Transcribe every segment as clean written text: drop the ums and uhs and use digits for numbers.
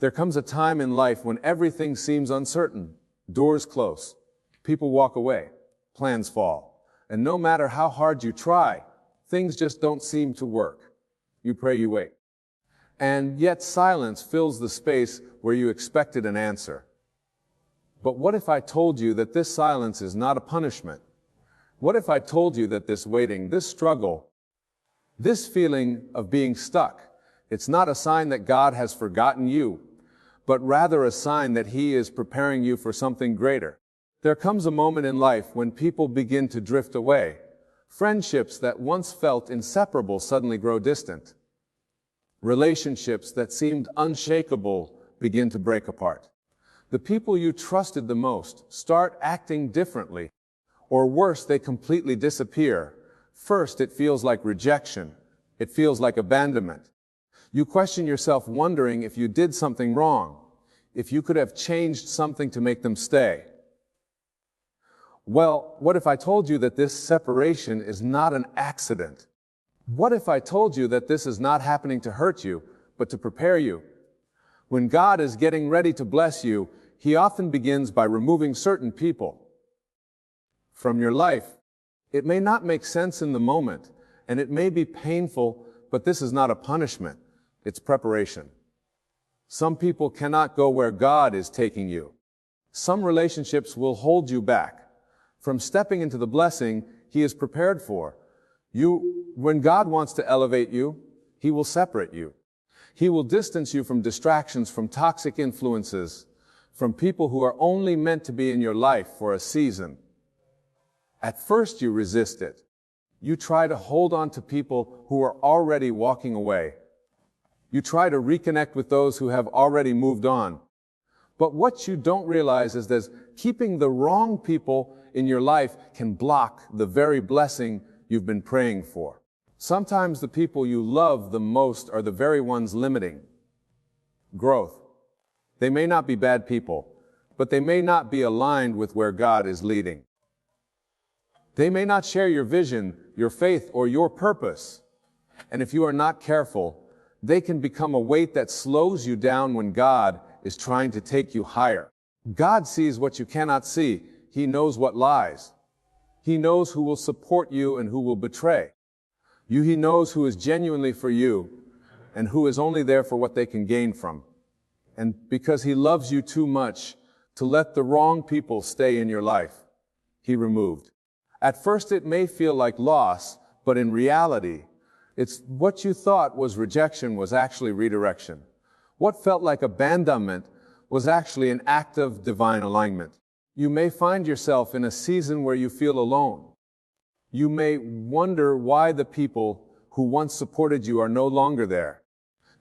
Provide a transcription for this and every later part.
There comes a time in life when everything seems uncertain. Doors close. People walk away. Plans fall. And no matter how hard you try, things just don't seem to work. You pray, you wait. And yet silence fills the space where you expected an answer. But what if I told you that this silence is not a punishment? What if I told you that this waiting, this struggle, this feeling of being stuck, it's not a sign that God has forgotten you, but rather a sign that He is preparing you for something greater? There comes a moment in life when people begin to drift away. Friendships that once felt inseparable suddenly grow distant. Relationships that seemed unshakable begin to break apart. The people you trusted the most start acting differently, or worse, they completely disappear. First, it feels like rejection. It feels like abandonment. You question yourself, wondering if you did something wrong, if you could have changed something to make them stay. Well, what if I told you that this separation is not an accident? What if I told you that this is not happening to hurt you, but to prepare you? When God is getting ready to bless you, He often begins by removing certain people from your life. It may not make sense in the moment, and it may be painful, but this is not a punishment. It's preparation. Some people cannot go where God is taking you. Some relationships will hold you back from stepping into the blessing He is prepared for. When God wants to elevate you, He will separate you. He will distance you from distractions, from toxic influences, from people who are only meant to be in your life for a season. At first you resist it. You try to hold on to people who are already walking away. You try to reconnect with those who have already moved on. But what you don't realize is that keeping the wrong people in your life can block the very blessing you've been praying for. Sometimes the people you love the most are the very ones limiting growth. They may not be bad people, but they may not be aligned with where God is leading. They may not share your vision, your faith, or your purpose. And if you are not careful, they can become a weight that slows you down when God is trying to take you higher. God sees what you cannot see. He knows what lies. He knows who will support you and who will betray you. He knows who is genuinely for you and who is only there for what they can gain from. And because He loves you too much to let the wrong people stay in your life, He removed. At first it may feel like loss, but in reality, it's what you thought was rejection was actually redirection. What felt like abandonment was actually an act of divine alignment. You may find yourself in a season where you feel alone. You may wonder why the people who once supported you are no longer there.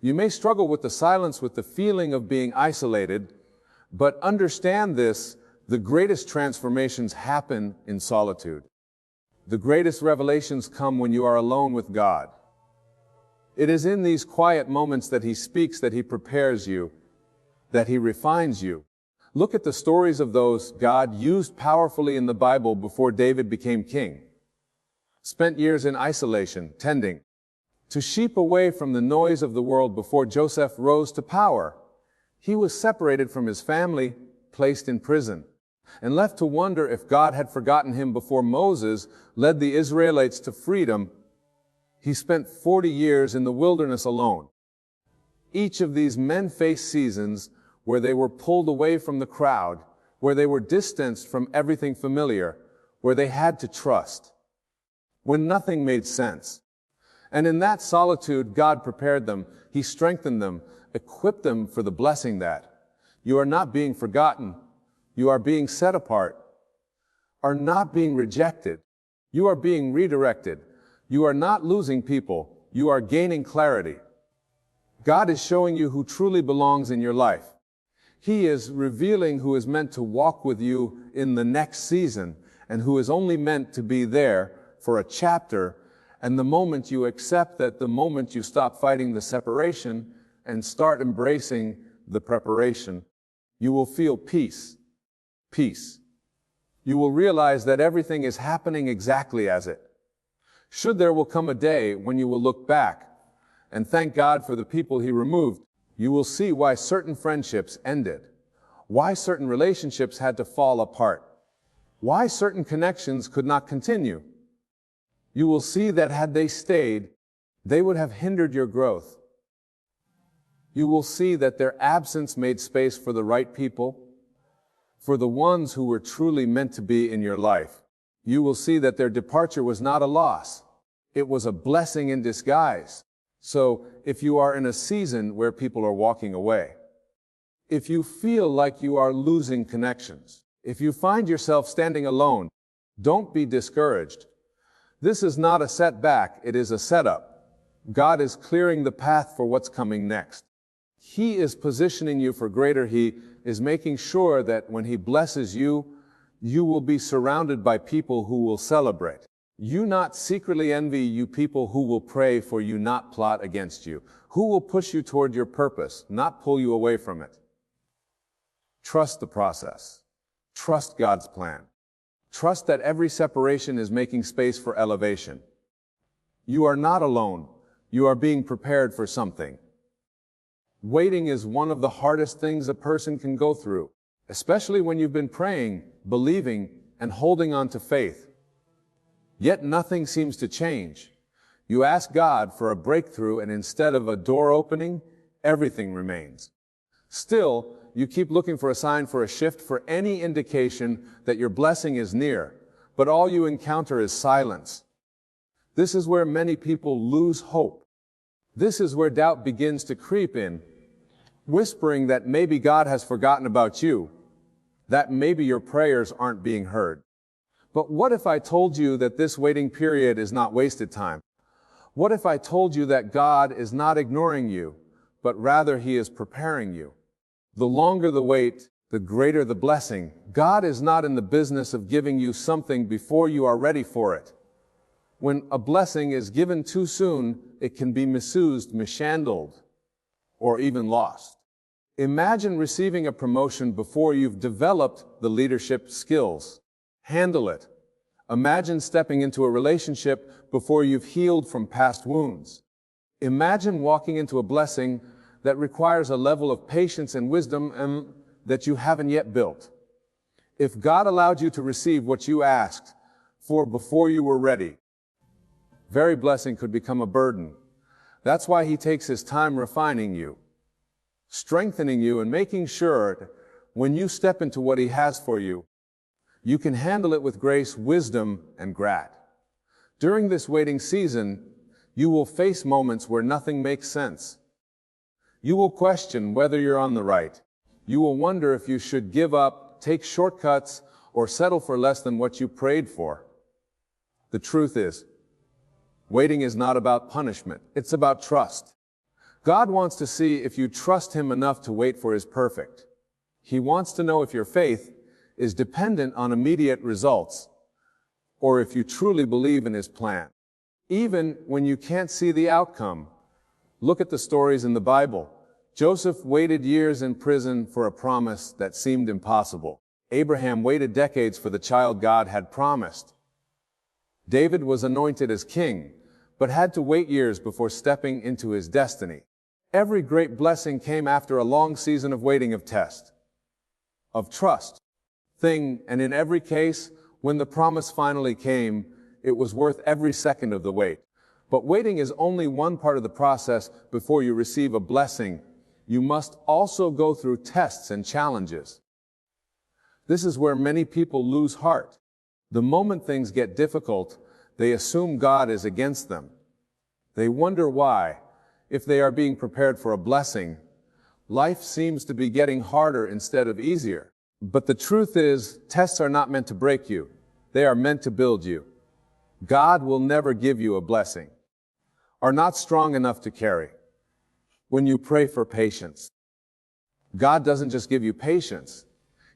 You may struggle with the silence, with the feeling of being isolated, but understand this: the greatest transformations happen in solitude. The greatest revelations come when you are alone with God. It is in these quiet moments that He speaks, that He prepares you, that He refines you. Look at the stories of those God used powerfully in the Bible before David became king. Spent years in isolation, tending to sheep away from the noise of the world before Joseph rose to power. He was separated from his family, placed in prison, and left to wonder if God had forgotten him before Moses led the Israelites to freedom. He spent 40 years in the wilderness alone. Each of these men faced seasons where they were pulled away from the crowd, where they were distanced from everything familiar, where they had to trust, when nothing made sense. And in that solitude, God prepared them. He strengthened them, equipped them for the blessing that you are not being forgotten, you are being set apart, are not being rejected, you are being redirected, you are not losing people, you are gaining clarity. God is showing you who truly belongs in your life. He is revealing who is meant to walk with you in the next season and who is only meant to be there for a chapter. And the moment you accept that, the moment you stop fighting the separation and start embracing the preparation, you will feel peace. Peace. You will realize that everything is happening exactly as it should. There will come a day when you will look back and thank God for the people He removed. You will see why certain friendships ended, why certain relationships had to fall apart, why certain connections could not continue. You will see that had they stayed, they would have hindered your growth. You will see that their absence made space for the right people, for the ones who were truly meant to be in your life. You will see that their departure was not a loss. It was a blessing in disguise. So, if you are in a season where people are walking away, if you feel like you are losing connections, if you find yourself standing alone, don't be discouraged. This is not a setback, it is a setup. God is clearing the path for what's coming next. He is positioning you for greater. He is making sure that when He blesses you, you will be surrounded by people who will celebrate. You not secretly envy you people who will pray for you, not plot against you, who will push you toward your purpose, not pull you away from it. Trust the process. Trust God's plan. Trust that every separation is making space for elevation. You are not alone. You are being prepared for something. Waiting is one of the hardest things a person can go through, especially when you've been praying, believing, and holding on to faith. Yet nothing seems to change. You ask God for a breakthrough, and instead of a door opening, everything remains. Still, you keep looking for a sign, for a shift, for any indication that your blessing is near, but all you encounter is silence. This is where many people lose hope. This is where doubt begins to creep in, whispering that maybe God has forgotten about you, that maybe your prayers aren't being heard. But what if I told you that this waiting period is not wasted time? What if I told you that God is not ignoring you, but rather He is preparing you? The longer the wait, the greater the blessing. God is not in the business of giving you something before you are ready for it. When a blessing is given too soon, it can be misused, mishandled, or even lost. Imagine receiving a promotion before you've developed the leadership skills. Handle it. Imagine stepping into a relationship before you've healed from past wounds. Imagine walking into a blessing that requires a level of patience and wisdom that you haven't yet built. If God allowed you to receive what you asked for before you were ready, very blessing could become a burden. That's why He takes His time refining you, strengthening you, and making sure when you step into what He has for you, you can handle it with grace, wisdom, and grat. During this waiting season, you will face moments where nothing makes sense. You will question whether you're on the right. You will wonder if you should give up, take shortcuts, or settle for less than what you prayed for. The truth is, waiting is not about punishment. It's about trust. God wants to see if you trust Him enough to wait for His perfect. He wants to know if your faith is dependent on immediate results, or if you truly believe in His plan. Even when you can't see the outcome, look at the stories in the Bible. Joseph waited years in prison for a promise that seemed impossible. Abraham waited decades for the child God had promised. David was anointed as king, but had to wait years before stepping into his destiny. Every great blessing came after a long season of waiting, of test, of trust. And in every case, when the promise finally came, it was worth every second of the wait. But waiting is only one part of the process. Before you receive a blessing, you must also go through tests and challenges. This is where many people lose heart. The moment things get difficult, they assume God is against them. They wonder why, if they are being prepared for a blessing, life seems to be getting harder instead of easier. But the truth is, tests are not meant to break you. They are meant to build you. God will never give you a blessing are not strong enough to carry. When you pray for patience, God doesn't just give you patience.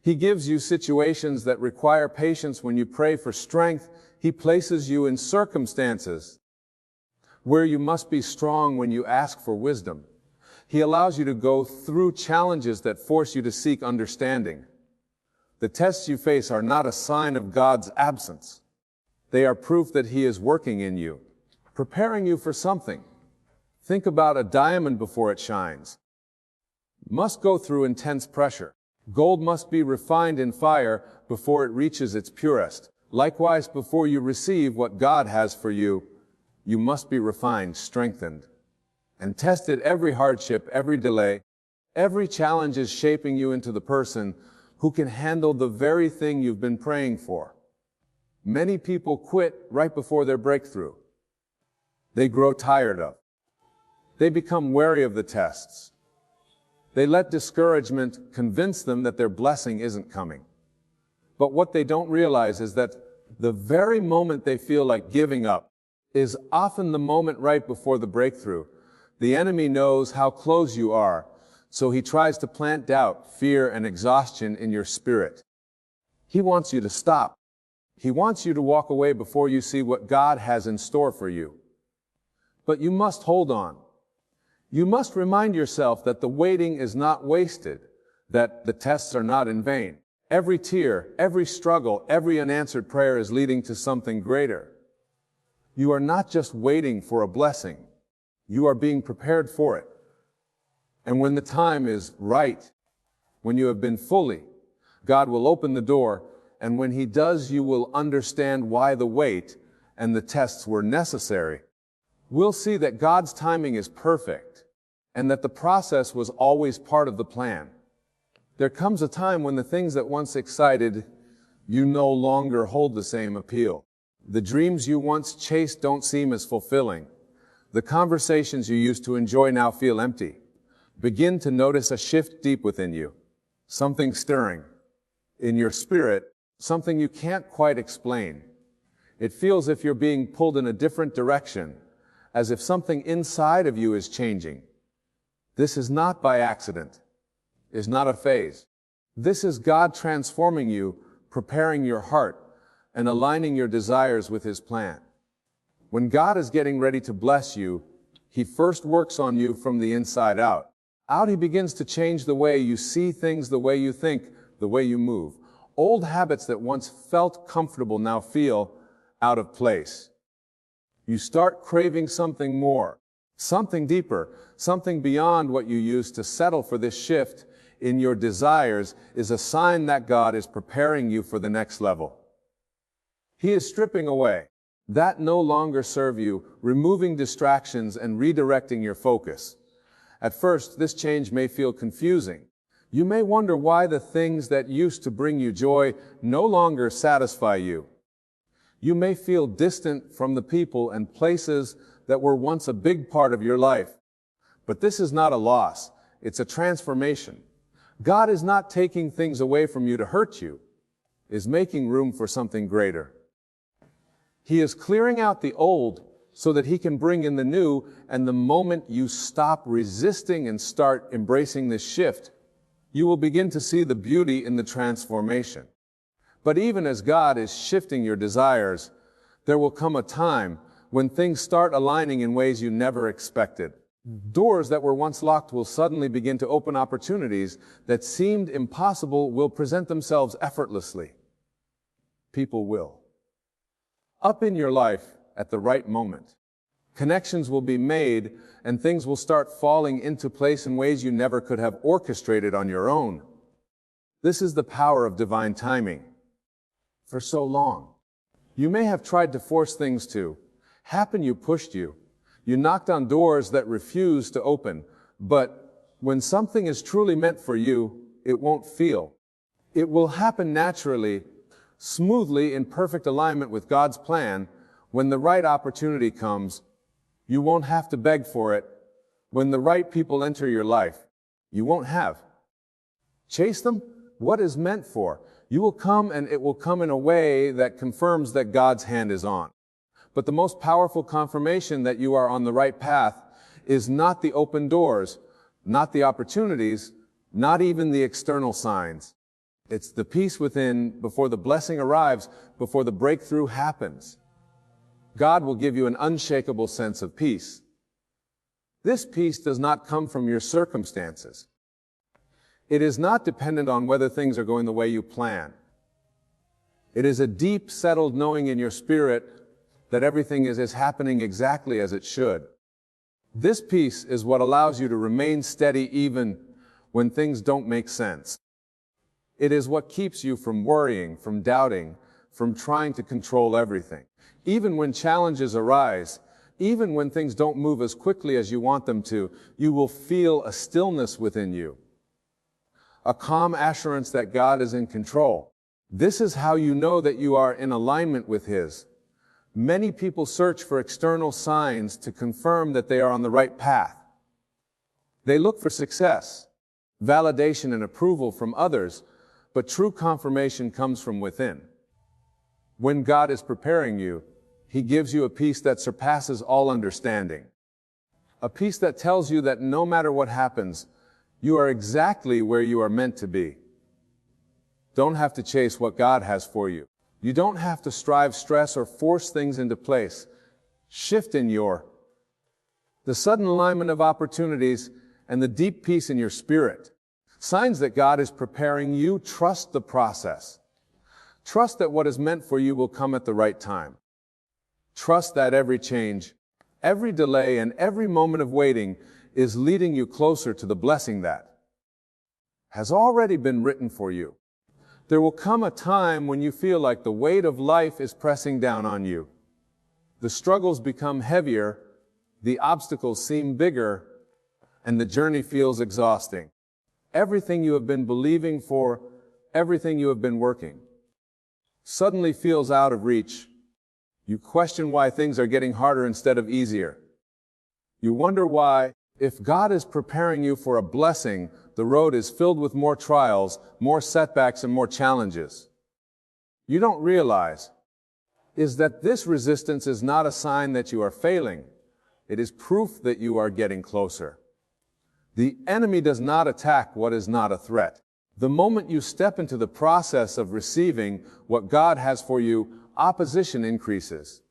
He gives you situations that require patience. When you pray for strength, He places you in circumstances where you must be strong. When you ask for wisdom, He allows you to go through challenges that force you to seek understanding. The tests you face are not a sign of God's absence. They are proof that He is working in you, preparing you for something. Think about a diamond before it shines. must go through intense pressure. Gold must be refined in fire before it reaches its purest. Likewise, before you receive what God has for you, you must be refined, strengthened, and tested. Every hardship, every delay, every challenge is shaping you into the person who can handle the very thing you've been praying for. Many people quit right before their breakthrough. They grow tired of. They become wary of the tests. They let discouragement convince them that their blessing isn't coming. But what they don't realize is that the very moment they feel like giving up is often the moment right before the breakthrough. The enemy knows how close you are, so he tries to plant doubt, fear, and exhaustion in your spirit. He wants you to stop. He wants you to walk away before you see what God has in store for you. But you must hold on. You must remind yourself that the waiting is not wasted, that the tests are not in vain. Every tear, every struggle, every unanswered prayer is leading to something greater. You are not just waiting for a blessing. You are being prepared for it. And when the time is right, when you have been fully, God will open the door, and when He does, you will understand why the wait and the tests were necessary. We'll see that God's timing is perfect, and that the process was always part of the plan. There comes a time when the things that once excited you no longer hold the same appeal. The dreams you once chased don't seem as fulfilling. The conversations you used to enjoy now feel empty. Begin to notice a shift deep within you, something stirring in your spirit, something you can't quite explain. It feels as if you're being pulled in a different direction, as if something inside of you is changing. This is not by accident. Is not a phase. This is God transforming you, preparing your heart, and aligning your desires with His plan. When God is getting ready to bless you, He first works on you from the inside out. He begins to change the way you see things, the way you think, the way you move. Old habits that once felt comfortable now feel out of place. You start craving something more, something deeper, something beyond what you used to settle. For this shift in your desires is a sign that God is preparing you for the next level. He is stripping away that no longer serve you, removing distractions and redirecting your focus. At first, this change may feel confusing. You may wonder why the things that used to bring you joy no longer satisfy you. You may feel distant from the people and places that were once a big part of your life. But this is not a loss, it's a transformation. God is not taking things away from you to hurt you, is making room for something greater. He is clearing out the old so that He can bring in the new, and the moment you stop resisting and start embracing this shift, you will begin to see the beauty in the transformation. But even as God is shifting your desires, there will come a time when things start aligning in ways you never expected. Doors that were once locked will suddenly begin to open. Opportunities that seemed impossible will present themselves effortlessly. People will up in your life at the right moment. Connections will be made, and things will start falling into place in ways you never could have orchestrated on your own. This is the power of divine timing. For so long, you may have tried to force things to happen. You pushed you knocked on doors that refused to open. But when something is truly meant for you, it won't feel. It will happen naturally, smoothly, in perfect alignment with God's plan. When the right opportunity comes, you won't have to beg for it. When the right people enter your life, you won't have chase them. What is meant for you will come, and it will come in a way that confirms that God's hand is on. But the most powerful confirmation that you are on the right path is not the open doors, not the opportunities, not even the external signs. It's the peace within before the blessing arrives, before the breakthrough happens. God will give you an unshakable sense of peace. This peace does not come from your circumstances. It is not dependent on whether things are going the way you plan. It is a deep, settled knowing in your spirit that everything is happening exactly as it should. This peace is what allows you to remain steady even when things don't make sense. It is what keeps you from worrying, from doubting, from trying to control everything. Even when challenges arise, even when things don't move as quickly as you want them to, you will feel a stillness within you, a calm assurance that God is in control. This is how you know that you are in alignment with His. Many people search for external signs to confirm that they are on the right path. They look for success, validation, and approval from others, but true confirmation comes from within. When God is preparing you, He gives you a peace that surpasses all understanding. A peace that tells you that no matter what happens, you are exactly where you are meant to be. Don't have to chase what God has for you. You don't have to strive, stress, or force things into place. Shift in the sudden alignment of opportunities and the deep peace in your spirit. Signs that God is preparing you. Trust the process. Trust that what is meant for you will come at the right time. Trust that every change, every delay, and every moment of waiting is leading you closer to the blessing that has already been written for you. There will come a time when you feel like the weight of life is pressing down on you. The struggles become heavier, the obstacles seem bigger, and the journey feels exhausting. Everything you have been believing for, everything you have been working, suddenly feels out of reach. You question why things are getting harder instead of easier. You wonder why, if God is preparing you for a blessing, the road is filled with more trials, more setbacks, and more challenges. You don't realize is that this resistance is not a sign that you are failing. It is proof that you are getting closer. The enemy does not attack what is not a threat. The moment you step into the process of receiving what God has for you, opposition increases.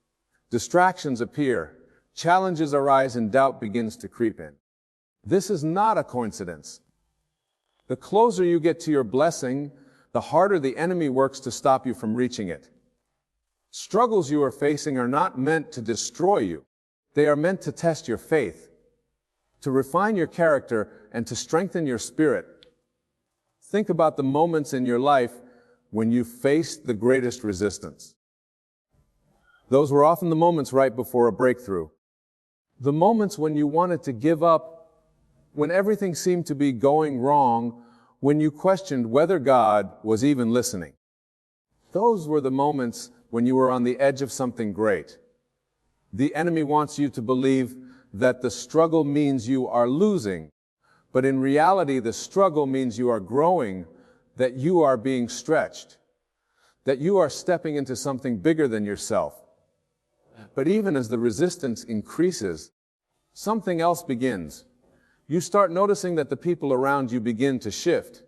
Distractions appear, challenges arise, and doubt begins to creep in. This is not a coincidence. The closer you get to your blessing, the harder the enemy works to stop you from reaching it. Struggles you are facing are not meant to destroy you. They are meant to test your faith, to refine your character, and to strengthen your spirit. Think about the moments in your life when you faced the greatest resistance. Those were often the moments right before a breakthrough. The moments when you wanted to give up, when everything seemed to be going wrong, when you questioned whether God was even listening. Those were the moments when you were on the edge of something great. The enemy wants you to believe that the struggle means you are losing, but in reality, the struggle means you are growing, that you are being stretched, that you are stepping into something bigger than yourself. But even as the resistance increases, something else begins. You start noticing that the people around you begin to shift.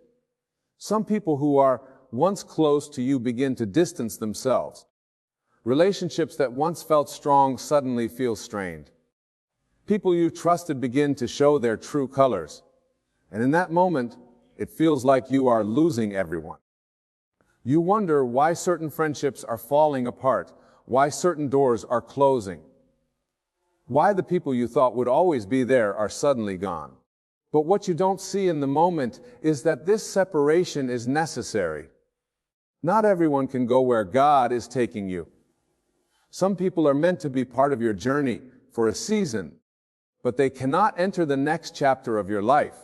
Some people who are once close to you begin to distance themselves. Relationships that once felt strong suddenly feel strained. People you trusted begin to show their true colors. And in that moment, it feels like you are losing everyone. You wonder why certain friendships are falling apart, why certain doors are closing, why the people you thought would always be there are suddenly gone. But what you don't see in the moment is that this separation is necessary. Not everyone can go where God is taking you. Some people are meant to be part of your journey for a season, but they cannot enter the next chapter of your life.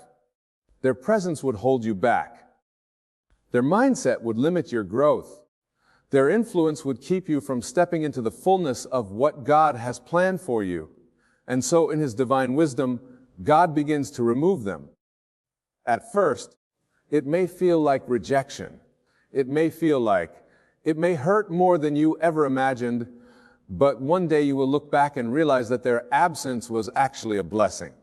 Their presence would hold you back. Their mindset would limit your growth. Their influence would keep you from stepping into the fullness of what God has planned for you. And so in His divine wisdom, God begins to remove them. At first, it may feel like rejection. It may hurt more than you ever imagined, but one day you will look back and realize that their absence was actually a blessing.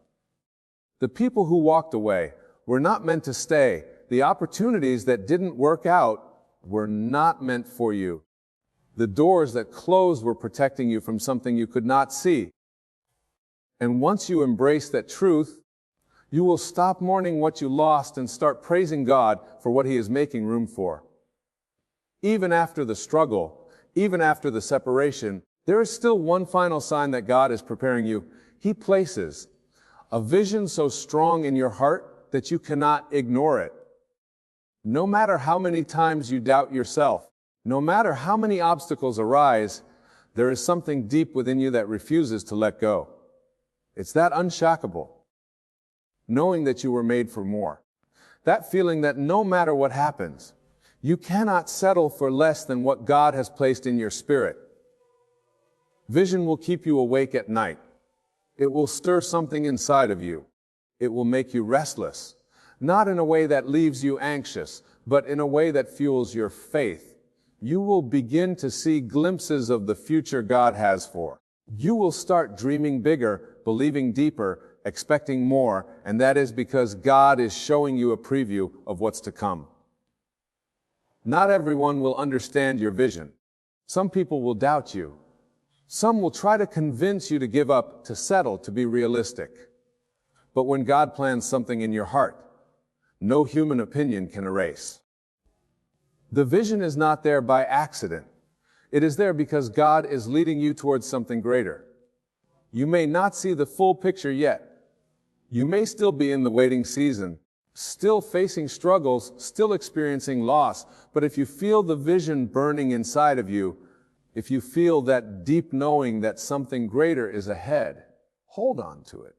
The people who walked away were not meant to stay. The opportunities that didn't work out were not meant for you. The doors that closed were protecting you from something you could not see. And once you embrace that truth, you will stop mourning what you lost and start praising God for what He is making room for. Even after the struggle, even after the separation, there is still one final sign that God is preparing you. He places a vision so strong in your heart that you cannot ignore it. No matter how many times you doubt yourself, no matter how many obstacles arise, there is something deep within you that refuses to let go. It's that unshockable, knowing that you were made for more. That feeling that no matter what happens, you cannot settle for less than what God has placed in your spirit. Vision will keep you awake at night. It will stir something inside of you. It will make you restless, not in a way that leaves you anxious, but in a way that fuels your faith. You will begin to see glimpses of the future God has for you. You will start dreaming bigger, believing deeper, expecting more, and that is because God is showing you a preview of what's to come. Not everyone will understand your vision. Some people will doubt you. Some will try to convince you to give up, to settle, to be realistic. But when God plans something in your heart, no human opinion can erase. The vision is not there by accident. It is there because God is leading you towards something greater. You may not see the full picture yet. You may still be in the waiting season, still facing struggles, still experiencing loss, but if you feel the vision burning inside of you, if you feel that deep knowing that something greater is ahead, hold on to it.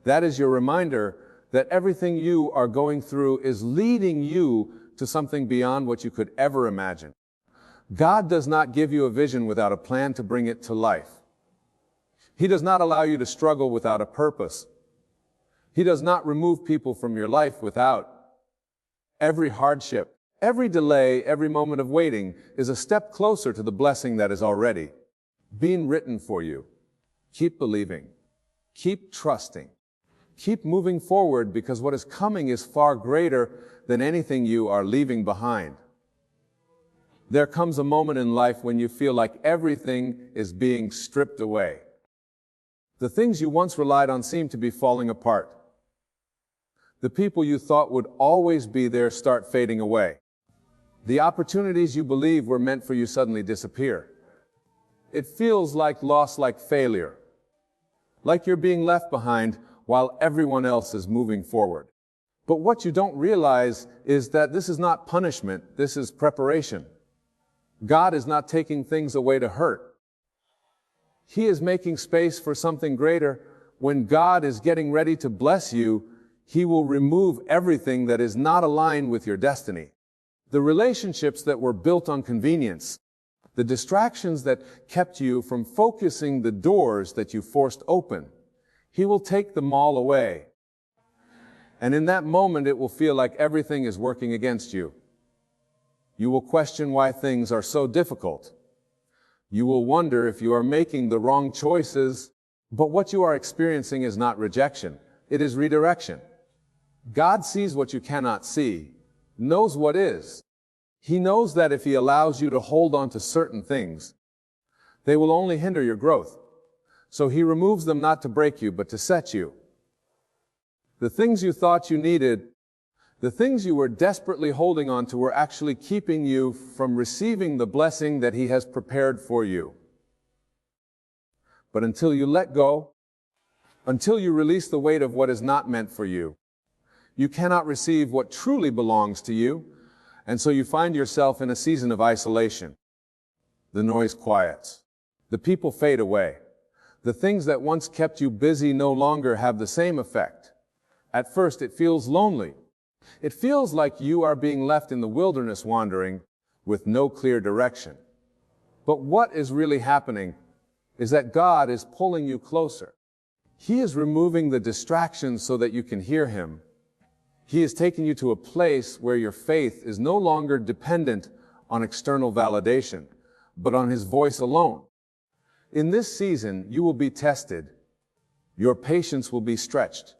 That is your reminder that everything you are going through is leading you to something beyond what you could ever imagine. God does not give you a vision without a plan to bring it to life. He does not allow you to struggle without a purpose. He does not remove people from your life without. Every hardship, every delay, every moment of waiting is a step closer to the blessing that is already being written for you. Keep believing. Keep trusting. Keep moving forward because what is coming is far greater than anything you are leaving behind. There comes a moment in life when you feel like everything is being stripped away. The things you once relied on seem to be falling apart. The people you thought would always be there start fading away. The opportunities you believed were meant for you suddenly disappear. It feels like loss, like failure, like you're being left behind while everyone else is moving forward. But what you don't realize is that this is not punishment, this is preparation. God is not taking things away to hurt. He is making space for something greater. When God is getting ready to bless you, He will remove everything that is not aligned with your destiny. The relationships that were built on convenience, the distractions that kept you from focusing, the doors that you forced open, He will take them all away. And in that moment, it will feel like everything is working against you. You will question why things are so difficult. You will wonder if you are making the wrong choices, but what you are experiencing is not rejection, it is redirection. God sees what you cannot see, knows what is. He knows that if He allows you to hold on to certain things, they will only hinder your growth. So He removes them not to break you, but to set you. The things you thought you needed, the things you were desperately holding on to were actually keeping you from receiving the blessing that He has prepared for you. But until you let go, until you release the weight of what is not meant for you, you cannot receive what truly belongs to you, and so you find yourself in a season of isolation. The noise quiets. The people fade away. The things that once kept you busy no longer have the same effect. At first, it feels lonely. It feels like you are being left in the wilderness wandering with no clear direction. But what is really happening is that God is pulling you closer. He is removing the distractions so that you can hear Him. He is taking you to a place where your faith is no longer dependent on external validation, but on His voice alone. In this season, you will be tested. Your patience will be stretched.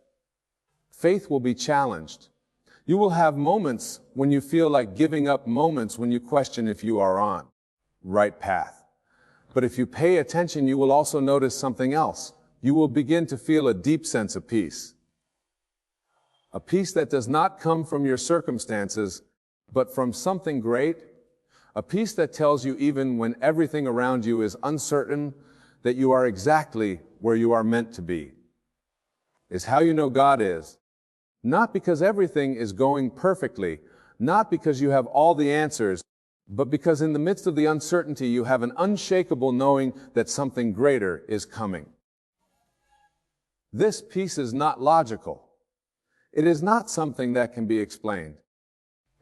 Faith will be challenged. You will have moments when you feel like giving up, moments when you question if you are on the right path. But if you pay attention, you will also notice something else. You will begin to feel a deep sense of peace. A peace that does not come from your circumstances, but from something great. A peace that tells you even when everything around you is uncertain, that you are exactly where you are meant to be. is how you know God is. Not because everything is going perfectly, not because you have all the answers, but because in the midst of the uncertainty you have an unshakable knowing that something greater is coming. This peace is not logical. It is not something that can be explained.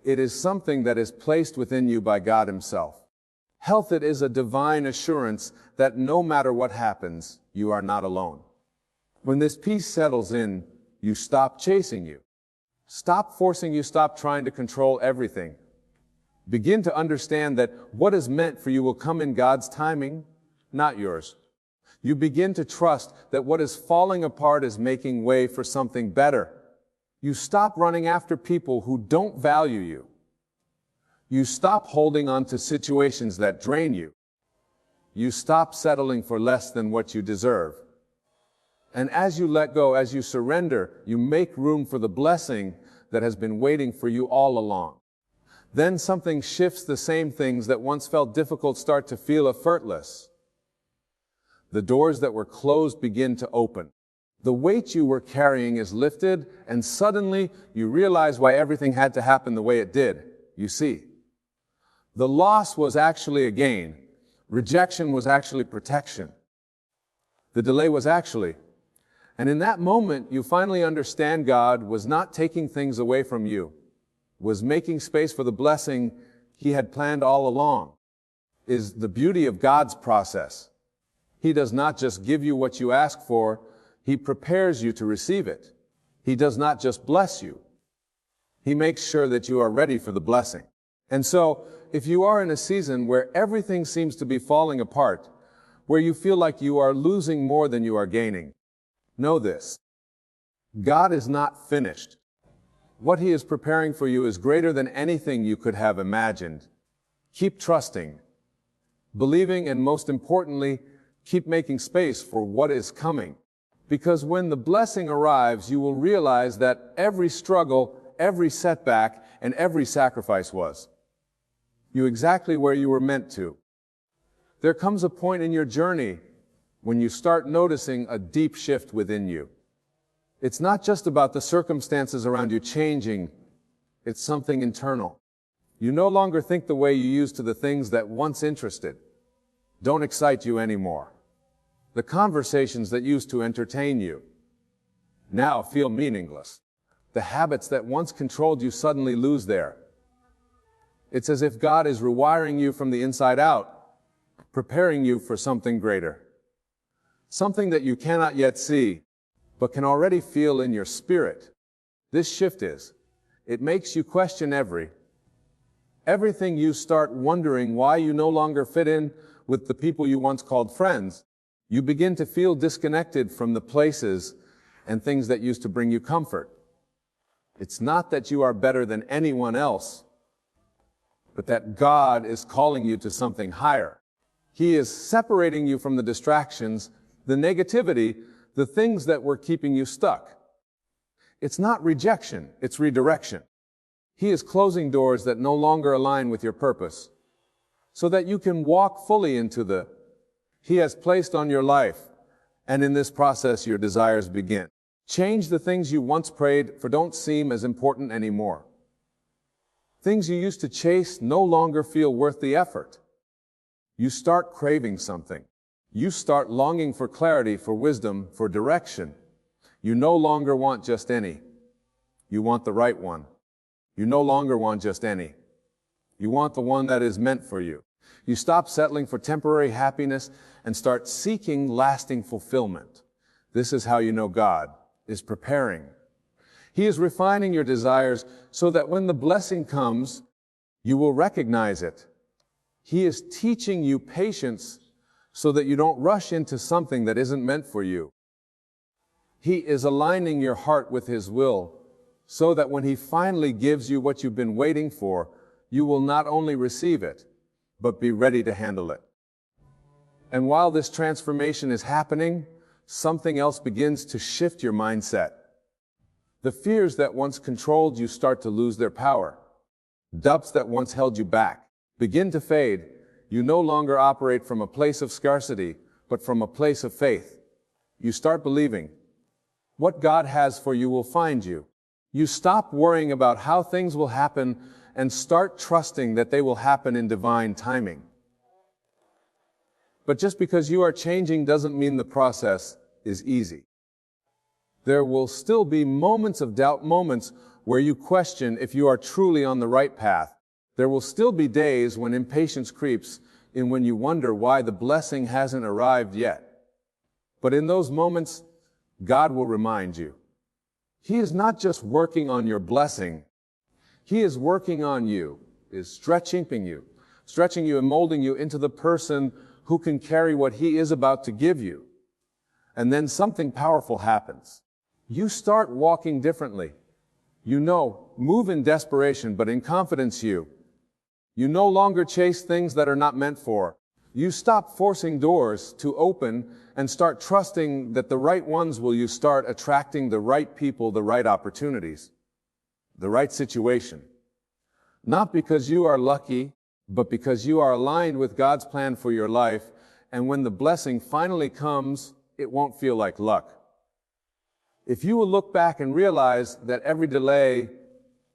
It is something that is placed within you by God Himself. Health, it is a divine assurance that no matter what happens, you are not alone. When this peace settles in, you stop chasing you. Stop forcing you, stop trying to control everything. Begin to understand that what is meant for you will come in God's timing, not yours. You begin to trust that what is falling apart is making way for something better. You stop running after people who don't value you. You stop holding on to situations that drain you. You stop settling for less than what you deserve. And as you let go, as you surrender, you make room for the blessing that has been waiting for you all along. Then something shifts. The same things that once felt difficult start to feel effortless. The doors that were closed begin to open. The weight you were carrying is lifted, and suddenly you realize why everything had to happen the way it did. You see, the loss was actually a gain. Rejection was actually protection. The delay was actually. And in that moment, you finally understand God was not taking things away from you, was making space for the blessing He had planned all along. Is the beauty of God's process. He does not just give you what you ask for, He prepares you to receive it. He does not just bless you. He makes sure that you are ready for the blessing. And so, if you are in a season where everything seems to be falling apart, where you feel like you are losing more than you are gaining, know this: God is not finished. What He is preparing for you is greater than anything you could have imagined. Keep trusting, believing, and most importantly, keep making space for what is coming. Because when the blessing arrives, you will realize that every struggle, every setback, and every sacrifice was you exactly where you were meant to. There comes a point in your journey when you start noticing a deep shift within you. It's not just about the circumstances around you changing, it's something internal. You no longer think the way you used to. The things that once interested don't excite you anymore. The conversations that used to entertain you now feel meaningless. The habits that once controlled you suddenly lose their. It's as if God is rewiring you from the inside out, preparing you for something greater. Something that you cannot yet see, but can already feel in your spirit. This shift it makes you question everything. You start wondering why you no longer fit in with the people you once called friends. You begin to feel disconnected from the places and things that used to bring you comfort. It's not that you are better than anyone else, but that God is calling you to something higher. He is separating you from the distractions, the negativity, the things that were keeping you stuck. It's not rejection, it's redirection. He is closing doors that no longer align with your purpose, so that you can walk fully into the He has placed on your life. And in this process, your desires begin. Change. The things you once prayed for don't seem as important anymore. Things you used to chase no longer feel worth the effort. You start craving something. You start longing for clarity, for wisdom, for direction. You no longer want just any. You want the right one. You no longer want just any. You want the one that is meant for you. You stop settling for temporary happiness and start seeking lasting fulfillment. This is how you know God is preparing. He is refining your desires so that when the blessing comes, you will recognize it. He is teaching you patience so that you don't rush into something that isn't meant for you. He is aligning your heart with His will so that when He finally gives you what you've been waiting for, you will not only receive it, but be ready to handle it. And while this transformation is happening, something else begins to shift your mindset. The fears that once controlled you start to lose their power. Doubts that once held you back begin to fade. You no longer operate from a place of scarcity, but from a place of faith. You start believing What God has for you will find you. You stop worrying about how things will happen and start trusting that they will happen in divine timing. But just because you are changing doesn't mean the process is easy. There will still be moments of doubt, moments where you question if you are truly on the right path. There will still be days when impatience creeps in, when you wonder why the blessing hasn't arrived yet. But in those moments, God will remind you. He is not just working on your blessing. He is working on you, is stretching you and molding you into the person who can carry what He is about to give you. And then something powerful happens. You start walking differently. Move in desperation, but in confidence you no longer chase things that are not meant for. You stop forcing doors to open and start trusting that the right ones will. You start attracting the right people, the right opportunities, the right situation. Not because you are lucky, but because you are aligned with God's plan for your life. And when the blessing finally comes, it won't feel like luck. If you will look back and realize that every delay,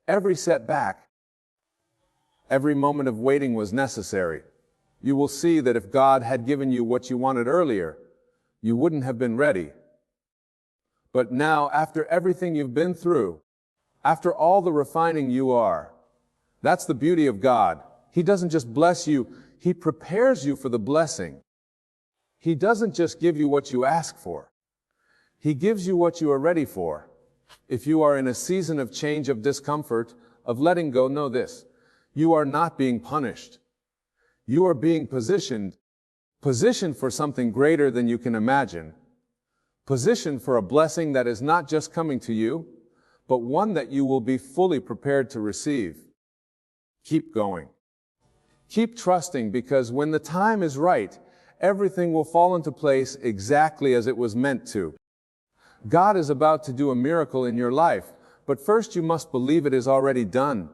every setback, every moment of waiting was necessary, you will see that if God had given you what you wanted earlier, you wouldn't have been ready. But now, after everything you've been through, after all the refining you are, that's the beauty of God. He doesn't just bless you, He prepares you for the blessing. He doesn't just give you what you ask for. He gives you what you are ready for. If you are in a season of change, of discomfort, of letting go, know this: you are not being punished. You are being positioned for something greater than you can imagine. Positioned for a blessing that is not just coming to you, but one that you will be fully prepared to receive. Keep going. Keep trusting, because when the time is right, everything will fall into place exactly as it was meant to. God is about to do a miracle in your life, but first you must believe it is already done.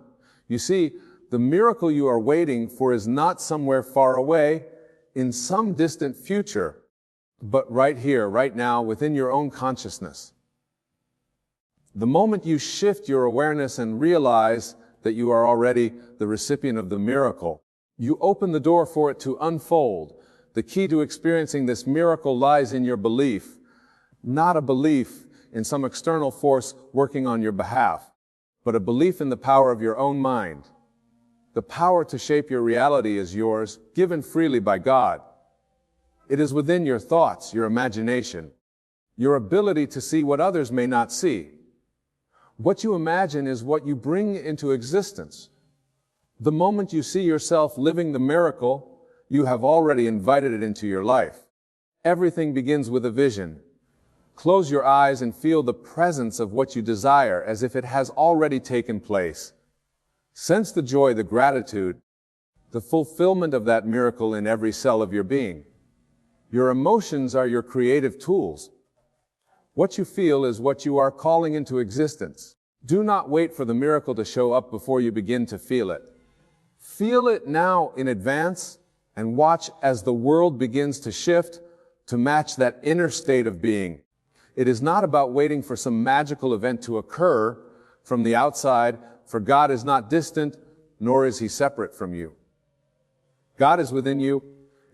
You see, the miracle you are waiting for is not somewhere far away, in some distant future, but right here, right now, within your own consciousness. The moment you shift your awareness and realize that you are already the recipient of the miracle, you open the door for it to unfold. The key to experiencing this miracle lies in your belief, not a belief in some external force working on your behalf, but a belief in the power of your own mind. The power to shape your reality is yours, given freely by God. It is within your thoughts, your imagination, your ability to see what others may not see. What you imagine is what you bring into existence. The moment you see yourself living the miracle, you have already invited it into your life. Everything begins with a vision. Close your eyes and feel the presence of what you desire as if it has already taken place. Sense the joy, the gratitude, the fulfillment of that miracle in every cell of your being. Your emotions are your creative tools. What you feel is what you are calling into existence. Do not wait for the miracle to show up before you begin to feel it. Feel it now in advance and watch as the world begins to shift to match that inner state of being. It is not about waiting for some magical event to occur from the outside, for God is not distant, nor is He separate from you. God is within you,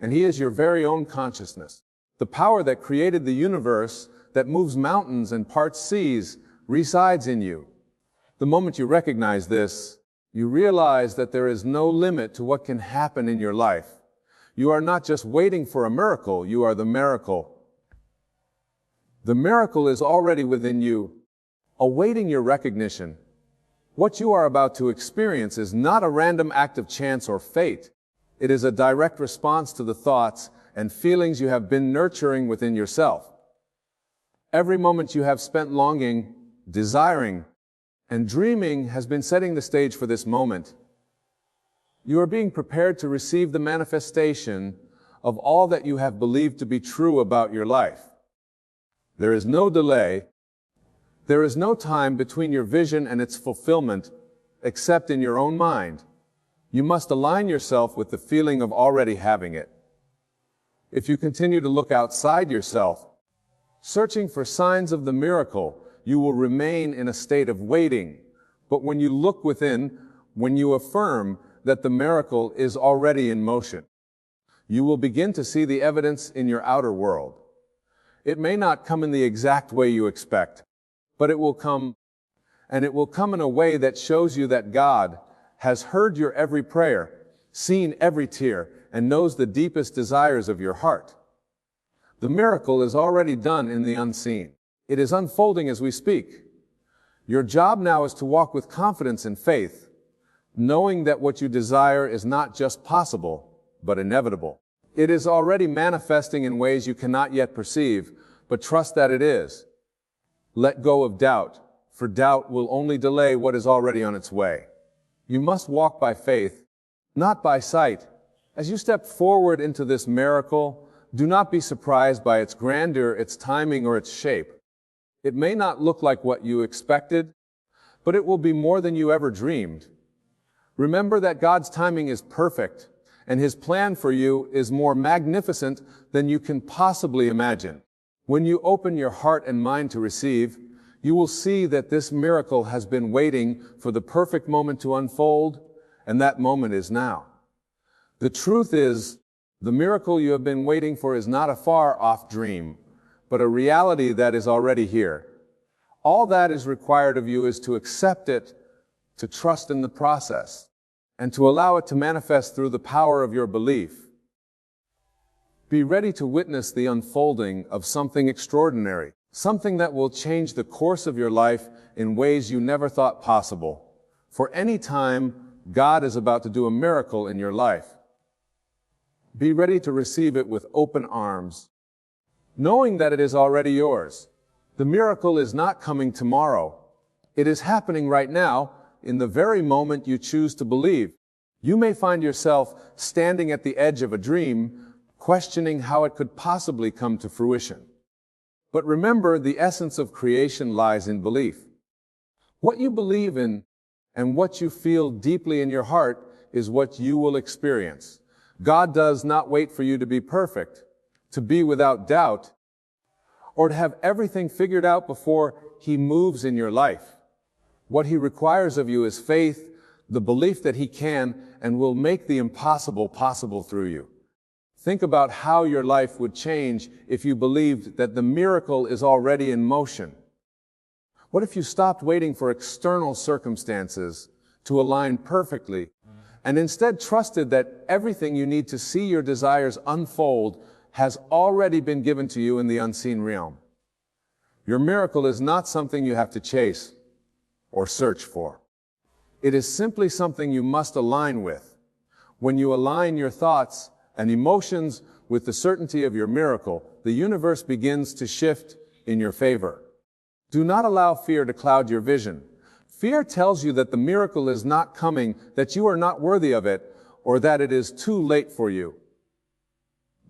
and He is your very own consciousness. The power that created the universe, that moves mountains and parts seas, resides in you. The moment you recognize this, you realize that there is no limit to what can happen in your life. You are not just waiting for a miracle, you are the miracle. The miracle is already within you, awaiting your recognition. What you are about to experience is not a random act of chance or fate. It is a direct response to the thoughts and feelings you have been nurturing within yourself. Every moment you have spent longing, desiring, and dreaming has been setting the stage for this moment. You are being prepared to receive the manifestation of all that you have believed to be true about your life. There is no delay. There is no time between your vision and its fulfillment, except in your own mind. You must align yourself with the feeling of already having it. If you continue to look outside yourself, Searching for signs of the miracle, you will remain in a state of waiting. But when you look within, when you affirm that the miracle is already in motion, you will begin to see the evidence in your outer world. It may not come in the exact way you expect, but it will come, and it will come in a way that shows you that God has heard your every prayer, seen every tear, and knows the deepest desires of your heart. The miracle is already done in the unseen. It is unfolding as we speak. Your job now is to walk with confidence and faith, knowing that what you desire is not just possible, but inevitable. It is already manifesting in ways you cannot yet perceive, but trust that it is. Let go of doubt, for doubt will only delay what is already on its way. You must walk by faith, not by sight. As you step forward into this miracle, do not be surprised by its grandeur, its timing, or its shape. It may not look like what you expected, but it will be more than you ever dreamed. Remember that God's timing is perfect, and His plan for you is more magnificent than you can possibly imagine. When you open your heart and mind to receive, you will see that this miracle has been waiting for the perfect moment to unfold, and that moment is now. The truth is, the miracle you have been waiting for is not a far-off dream, but a reality that is already here. All that is required of you is to accept it, to trust in the process, and to allow it to manifest through the power of your belief. Be ready to witness the unfolding of something extraordinary, something that will change the course of your life in ways you never thought possible. For any time, God is about to do a miracle in your life. Be ready to receive it with open arms, knowing that it is already yours. The miracle is not coming tomorrow. It is happening right now, in the very moment you choose to believe. You may find yourself standing at the edge of a dream, questioning how it could possibly come to fruition. But remember, the essence of creation lies in belief. What you believe in and what you feel deeply in your heart is what you will experience. God does not wait for you to be perfect, to be without doubt, or to have everything figured out before He moves in your life. What He requires of you is faith, the belief that He can and will make the impossible possible through you. Think about how your life would change if you believed that the miracle is already in motion. What if you stopped waiting for external circumstances to align perfectly, and instead trusted that everything you need to see your desires unfold has already been given to you in the unseen realm? Your miracle is not something you have to chase or search for. It is simply something you must align with. When you align your thoughts and emotions with the certainty of your miracle, the universe begins to shift in your favor. Do not allow fear to cloud your vision. Fear tells you that the miracle is not coming, that you are not worthy of it, or that it is too late for you.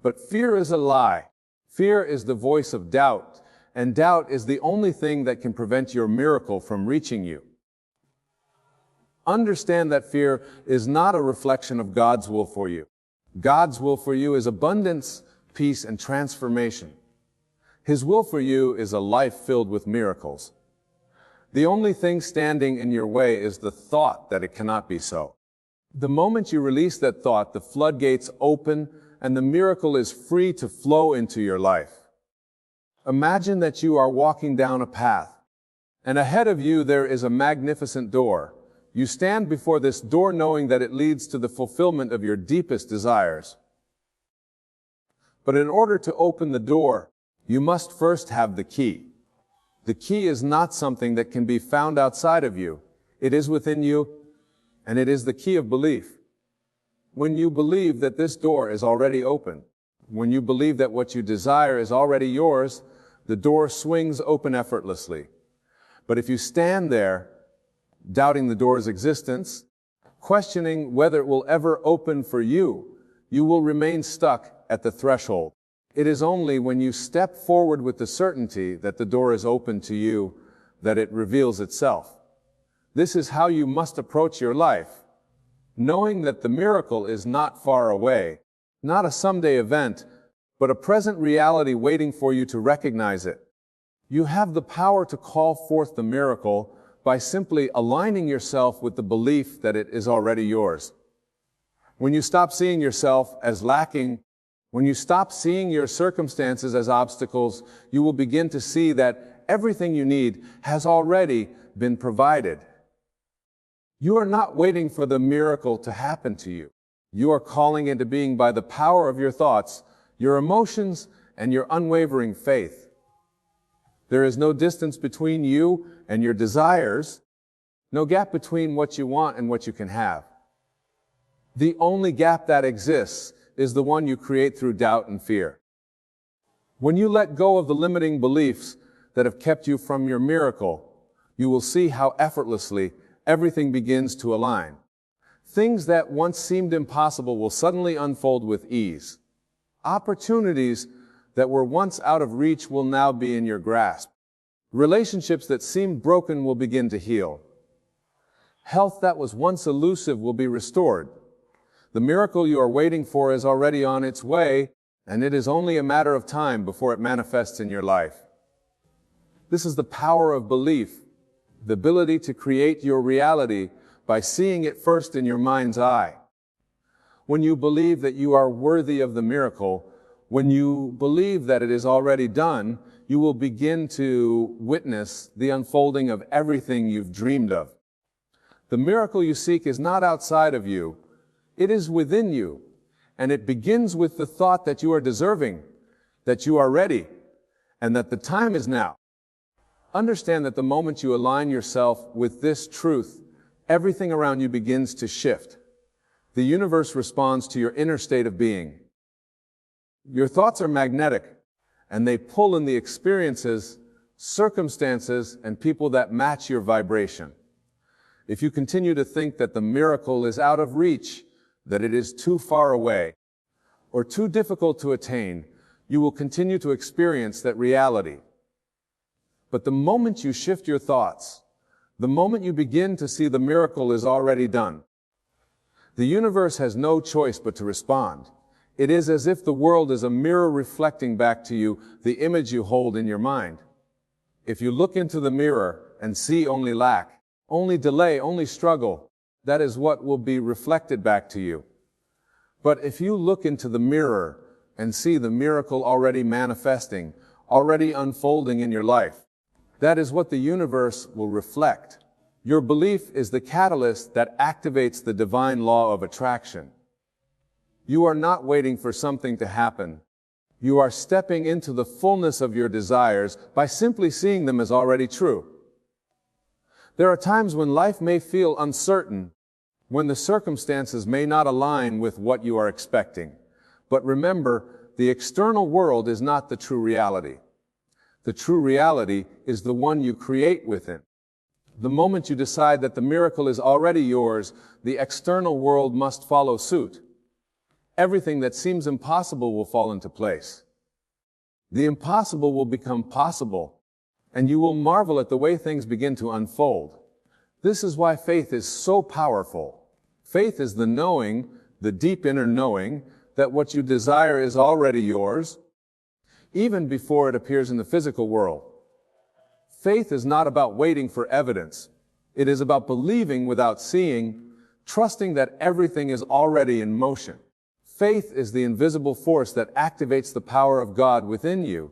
But fear is a lie. Fear is the voice of doubt, and doubt is the only thing that can prevent your miracle from reaching you. Understand that fear is not a reflection of God's will for you. God's will for you is abundance, peace, and transformation. His will for you is a life filled with miracles. The only thing standing in your way is the thought that it cannot be so. The moment you release that thought, the floodgates open and the miracle is free to flow into your life. Imagine that you are walking down a path, and ahead of you there is a magnificent door. You stand before this door knowing that it leads to the fulfillment of your deepest desires. But in order to open the door, you must first have the key. The key is not something that can be found outside of you. It is within you, and it is the key of belief. When you believe that this door is already open, when you believe that what you desire is already yours, the door swings open effortlessly. But if you stand there, doubting the door's existence, questioning whether it will ever open for you, you will remain stuck at the threshold. It is only when you step forward with the certainty that the door is open to you that it reveals itself. This is how you must approach your life, knowing that the miracle is not far away, not a someday event, but a present reality waiting for you to recognize it. You have the power to call forth the miracle by simply aligning yourself with the belief that it is already yours. When you stop seeing yourself as lacking, when you stop seeing your circumstances as obstacles, you will begin to see that everything you need has already been provided. You are not waiting for the miracle to happen to you. You are calling into being by the power of your thoughts, your emotions, and your unwavering faith. There is no distance between you and your desires, no gap between what you want and what you can have. The only gap that exists is the one you create through doubt and fear. When you let go of the limiting beliefs that have kept you from your miracle, you will see how effortlessly everything begins to align. Things that once seemed impossible will suddenly unfold with ease. Opportunities that were once out of reach will now be in your grasp. Relationships that seemed broken will begin to heal. Health that was once elusive will be restored. The miracle you are waiting for is already on its way, and it is only a matter of time before it manifests in your life. This is the power of belief, the ability to create your reality by seeing it first in your mind's eye. When you believe that you are worthy of the miracle, when you believe that it is already done, you will begin to witness the unfolding of everything you've dreamed of. The miracle you seek is not outside of you. It is within you, and it begins with the thought that you are deserving, that you are ready, and that the time is now. Understand that the moment you align yourself with this truth, everything around you begins to shift. The universe responds to your inner state of being. Your thoughts are magnetic, and they pull in the experiences, circumstances, and people that match your vibration. If you continue to think that the miracle is out of reach, that it is too far away, or too difficult to attain, you will continue to experience that reality. But the moment you shift your thoughts, the moment you begin to see the miracle is already done, the universe has no choice but to respond. It is as if the world is a mirror reflecting back to you the image you hold in your mind. If you look into the mirror and see only lack, only delay, only struggle, that is what will be reflected back to you. But if you look into the mirror and see the miracle already manifesting, already unfolding in your life, that is what the universe will reflect. Your belief is the catalyst that activates the divine law of attraction. You are not waiting for something to happen. You are stepping into the fullness of your desires by simply seeing them as already true. There are times when life may feel uncertain, when the circumstances may not align with what you are expecting. But remember, the external world is not the true reality. The true reality is the one you create within. The moment you decide that the miracle is already yours, the external world must follow suit. Everything that seems impossible will fall into place. The impossible will become possible, and you will marvel at the way things begin to unfold. This is why faith is so powerful. Faith is the knowing, the deep inner knowing, that what you desire is already yours, even before it appears in the physical world. Faith is not about waiting for evidence. It is about believing without seeing, trusting that everything is already in motion. Faith is the invisible force that activates the power of God within you.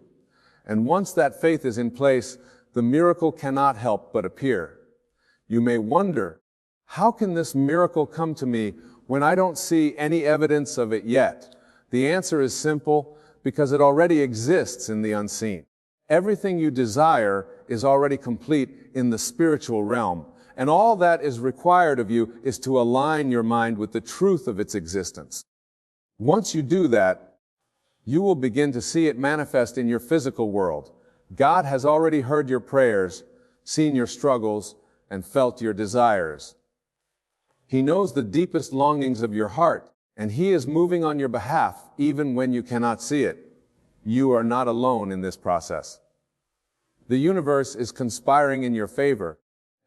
And once that faith is in place, the miracle cannot help but appear. You may wonder, how can this miracle come to me when I don't see any evidence of it yet? The answer is simple, because it already exists in the unseen. Everything you desire is already complete in the spiritual realm, and all that is required of you is to align your mind with the truth of its existence. Once you do that, you will begin to see it manifest in your physical world. God has already heard your prayers, seen your struggles, and felt your desires. He knows the deepest longings of your heart, and He is moving on your behalf even when you cannot see it. You are not alone in this process. The universe is conspiring in your favor,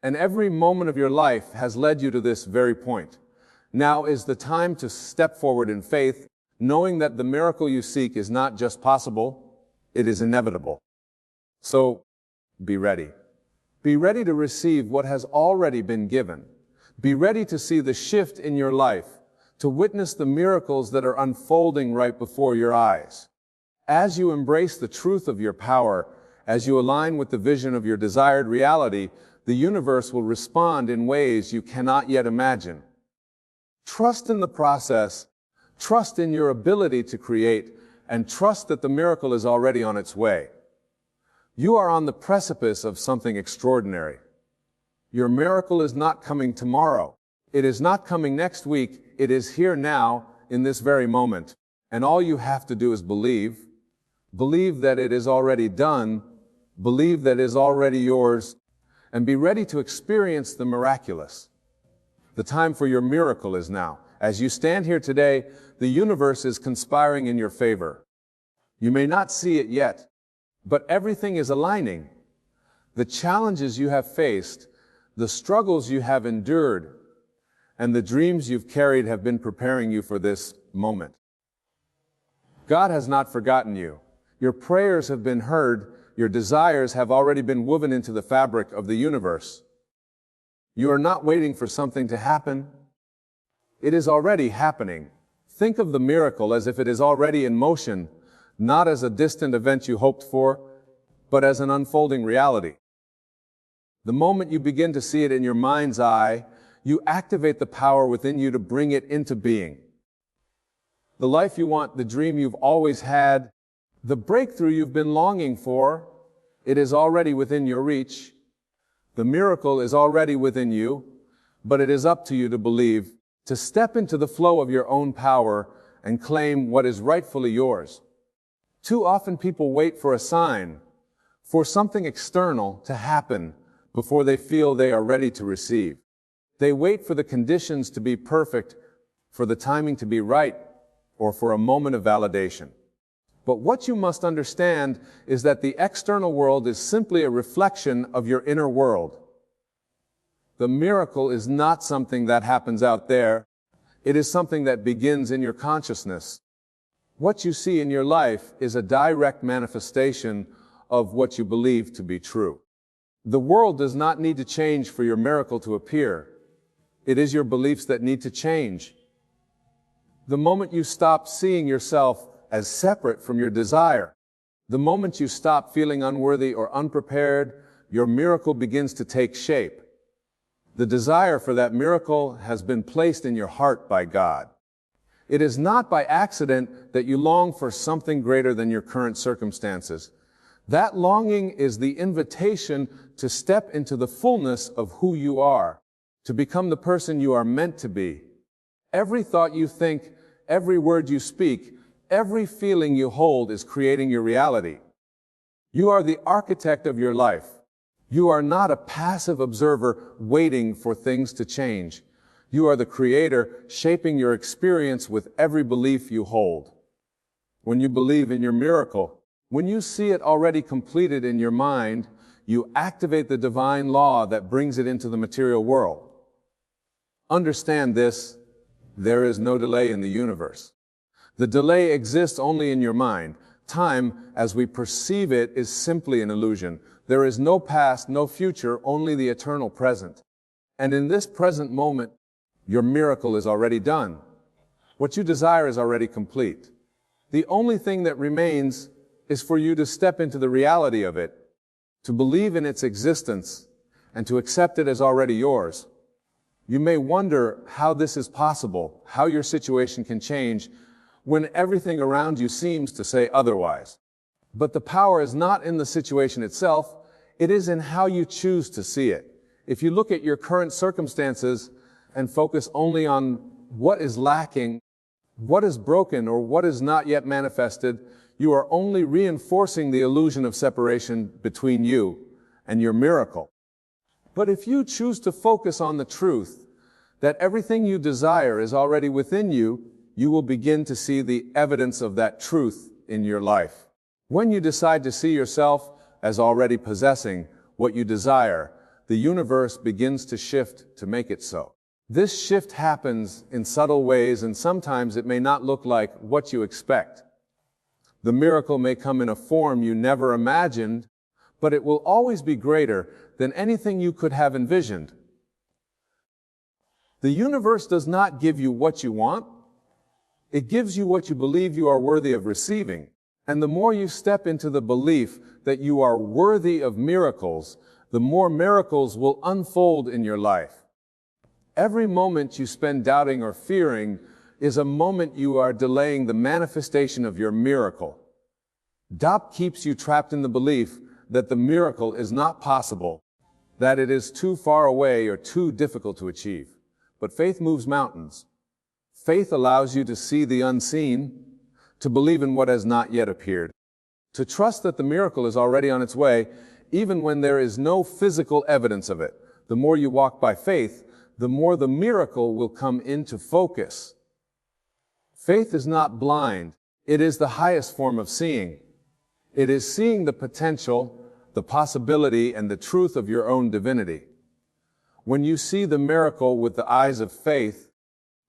and every moment of your life has led you to this very point. Now is the time to step forward in faith, knowing that the miracle you seek is not just possible, it is inevitable. So, be ready. Be ready to receive what has already been given. Be ready to see the shift in your life, to witness the miracles that are unfolding right before your eyes. As you embrace the truth of your power, as you align with the vision of your desired reality, the universe will respond in ways you cannot yet imagine. Trust in the process, trust in your ability to create, and trust that the miracle is already on its way. You are on the precipice of something extraordinary. Your miracle is not coming tomorrow. It is not coming next week. It is here now, in this very moment. And all you have to do is believe. Believe that it is already done. Believe that it is already yours. And be ready to experience the miraculous. The time for your miracle is now. As you stand here today, the universe is conspiring in your favor. You may not see it yet, but everything is aligning. The challenges you have faced, the struggles you have endured, and the dreams you've carried have been preparing you for this moment. God has not forgotten you. Your prayers have been heard. Your desires have already been woven into the fabric of the universe. You are not waiting for something to happen. It is already happening. Think of the miracle as if it is already in motion, not as a distant event you hoped for, but as an unfolding reality. The moment you begin to see it in your mind's eye, you activate the power within you to bring it into being. The life you want, the dream you've always had, the breakthrough you've been longing for, it is already within your reach. The miracle is already within you, but it is up to you to believe, to step into the flow of your own power and claim what is rightfully yours. Too often people wait for a sign, for something external to happen before they feel they are ready to receive. They wait for the conditions to be perfect, for the timing to be right, or for a moment of validation. But what you must understand is that the external world is simply a reflection of your inner world. The miracle is not something that happens out there. It is something that begins in your consciousness. What you see in your life is a direct manifestation of what you believe to be true. The world does not need to change for your miracle to appear. It is your beliefs that need to change. The moment you stop seeing yourself as separate from your desire, the moment you stop feeling unworthy or unprepared, your miracle begins to take shape. The desire for that miracle has been placed in your heart by God. It is not by accident that you long for something greater than your current circumstances. That longing is the invitation to step into the fullness of who you are, to become the person you are meant to be. Every thought you think, every word you speak, every feeling you hold is creating your reality. You are the architect of your life. You are not a passive observer waiting for things to change. You are the creator, shaping your experience with every belief you hold. When you believe in your miracle, when you see it already completed in your mind, you activate the divine law that brings it into the material world. Understand this, there is no delay in the universe. The delay exists only in your mind. Time, as we perceive it, is simply an illusion. There is no past, no future, only the eternal present. And in this present moment, your miracle is already done. What you desire is already complete. The only thing that remains is for you to step into the reality of it, to believe in its existence, and to accept it as already yours. You may wonder how this is possible, how your situation can change, when everything around you seems to say otherwise. But the power is not in the situation itself, it is in how you choose to see it. If you look at your current circumstances and focus only on what is lacking, what is broken, or what is not yet manifested, you are only reinforcing the illusion of separation between you and your miracle. But if you choose to focus on the truth, that everything you desire is already within you, you will begin to see the evidence of that truth in your life. When you decide to see yourself as already possessing what you desire, the universe begins to shift to make it so. This shift happens in subtle ways, and sometimes it may not look like what you expect. The miracle may come in a form you never imagined, but it will always be greater than anything you could have envisioned. The universe does not give you what you want. It gives you what you believe you are worthy of receiving. And the more you step into the belief that you are worthy of miracles, the more miracles will unfold in your life. Every moment you spend doubting or fearing is a moment you are delaying the manifestation of your miracle. Doubt keeps you trapped in the belief that the miracle is not possible, that it is too far away or too difficult to achieve. But faith moves mountains. Faith allows you to see the unseen, to believe in what has not yet appeared, to trust that the miracle is already on its way, even when there is no physical evidence of it. The more you walk by faith, the more the miracle will come into focus. Faith is not blind. It is the highest form of seeing. It is seeing the potential, the possibility, and the truth of your own divinity. When you see the miracle with the eyes of faith,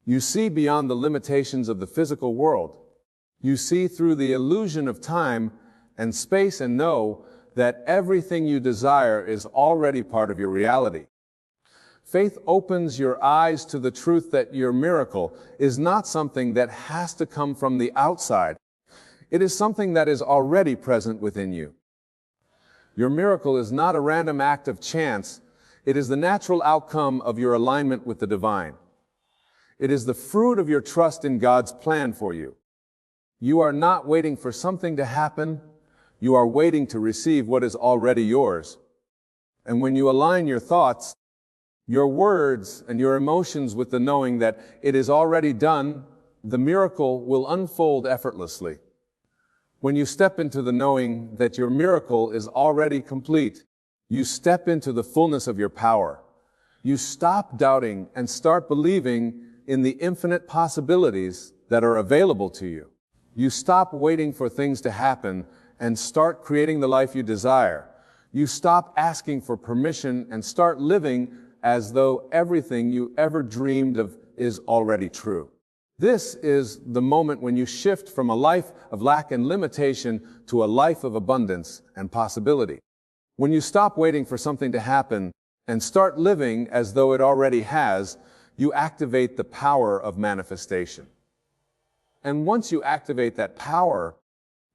you see beyond the limitations of the physical world. You see through the illusion of time and space and know that everything you desire is already part of your reality. Faith opens your eyes to the truth that your miracle is not something that has to come from the outside. It is something that is already present within you. Your miracle is not a random act of chance. It is the natural outcome of your alignment with the divine. It is the fruit of your trust in God's plan for you. You are not waiting for something to happen. You are waiting to receive what is already yours. And when you align your thoughts, your words, and your emotions with the knowing that it is already done, the miracle will unfold effortlessly. When you step into the knowing that your miracle is already complete, you step into the fullness of your power. You stop doubting and start believing in the infinite possibilities that are available to you. You stop waiting for things to happen and start creating the life you desire. You stop asking for permission and start living as though everything you ever dreamed of is already true. This is the moment when you shift from a life of lack and limitation to a life of abundance and possibility. When you stop waiting for something to happen and start living as though it already has, you activate the power of manifestation. And once you activate that power,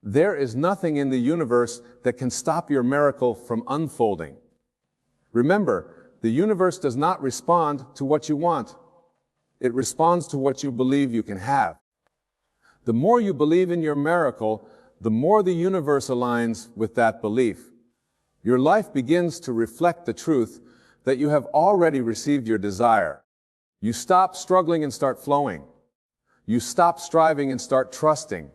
there is nothing in the universe that can stop your miracle from unfolding. Remember, the universe does not respond to what you want. It responds to what you believe you can have. The more you believe in your miracle, the more the universe aligns with that belief. Your life begins to reflect the truth that you have already received your desire. You stop struggling and start flowing. You stop striving and start trusting.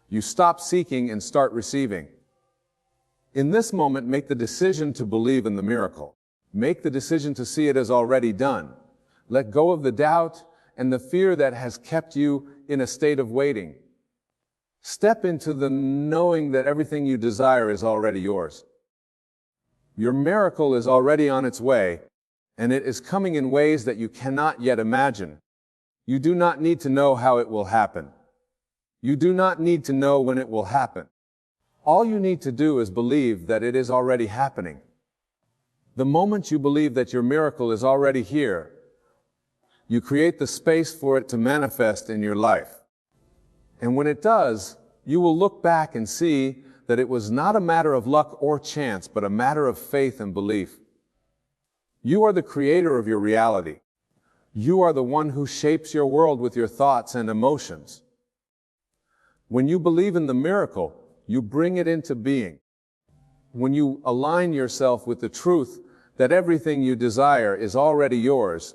You stop seeking and start receiving. In this moment, make the decision to believe in the miracle. Make the decision to see it as already done. Let go of the doubt and the fear that has kept you in a state of waiting. Step into the knowing that everything you desire is already yours. Your miracle is already on its way, and it is coming in ways that you cannot yet imagine. You do not need to know how it will happen. You do not need to know when it will happen. All you need to do is believe that it is already happening. The moment you believe that your miracle is already here, you create the space for it to manifest in your life. And when it does, you will look back and see that it was not a matter of luck or chance, but a matter of faith and belief. You are the creator of your reality. You are the one who shapes your world with your thoughts and emotions. When you believe in the miracle, you bring it into being. When you align yourself with the truth that everything you desire is already yours,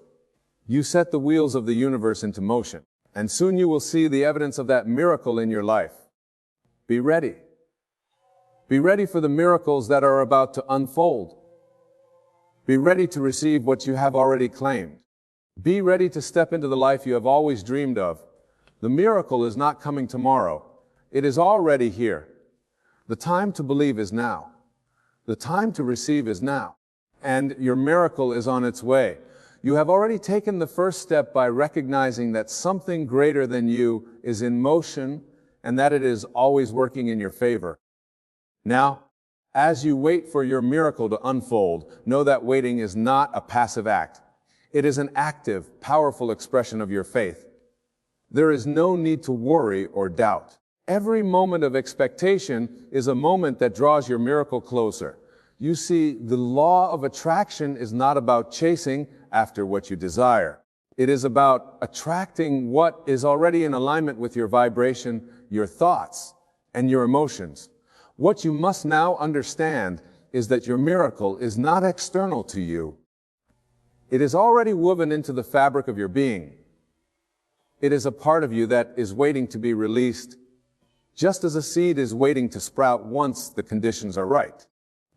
you set the wheels of the universe into motion, and soon you will see the evidence of that miracle in your life. Be ready. Be ready for the miracles that are about to unfold. Be ready to receive what you have already claimed. Be ready to step into the life you have always dreamed of. The miracle is not coming tomorrow. It is already here. The time to believe is now. The time to receive is now. And your miracle is on its way. You have already taken the first step by recognizing that something greater than you is in motion and that it is always working in your favor. Now, as you wait for your miracle to unfold, know that waiting is not a passive act. It is an active, powerful expression of your faith. There is no need to worry or doubt. Every moment of expectation is a moment that draws your miracle closer. You see, the law of attraction is not about chasing after what you desire. It is about attracting what is already in alignment with your vibration, your thoughts, and your emotions. What you must now understand is that your miracle is not external to you. It is already woven into the fabric of your being. It is a part of you that is waiting to be released, just as a seed is waiting to sprout once the conditions are right.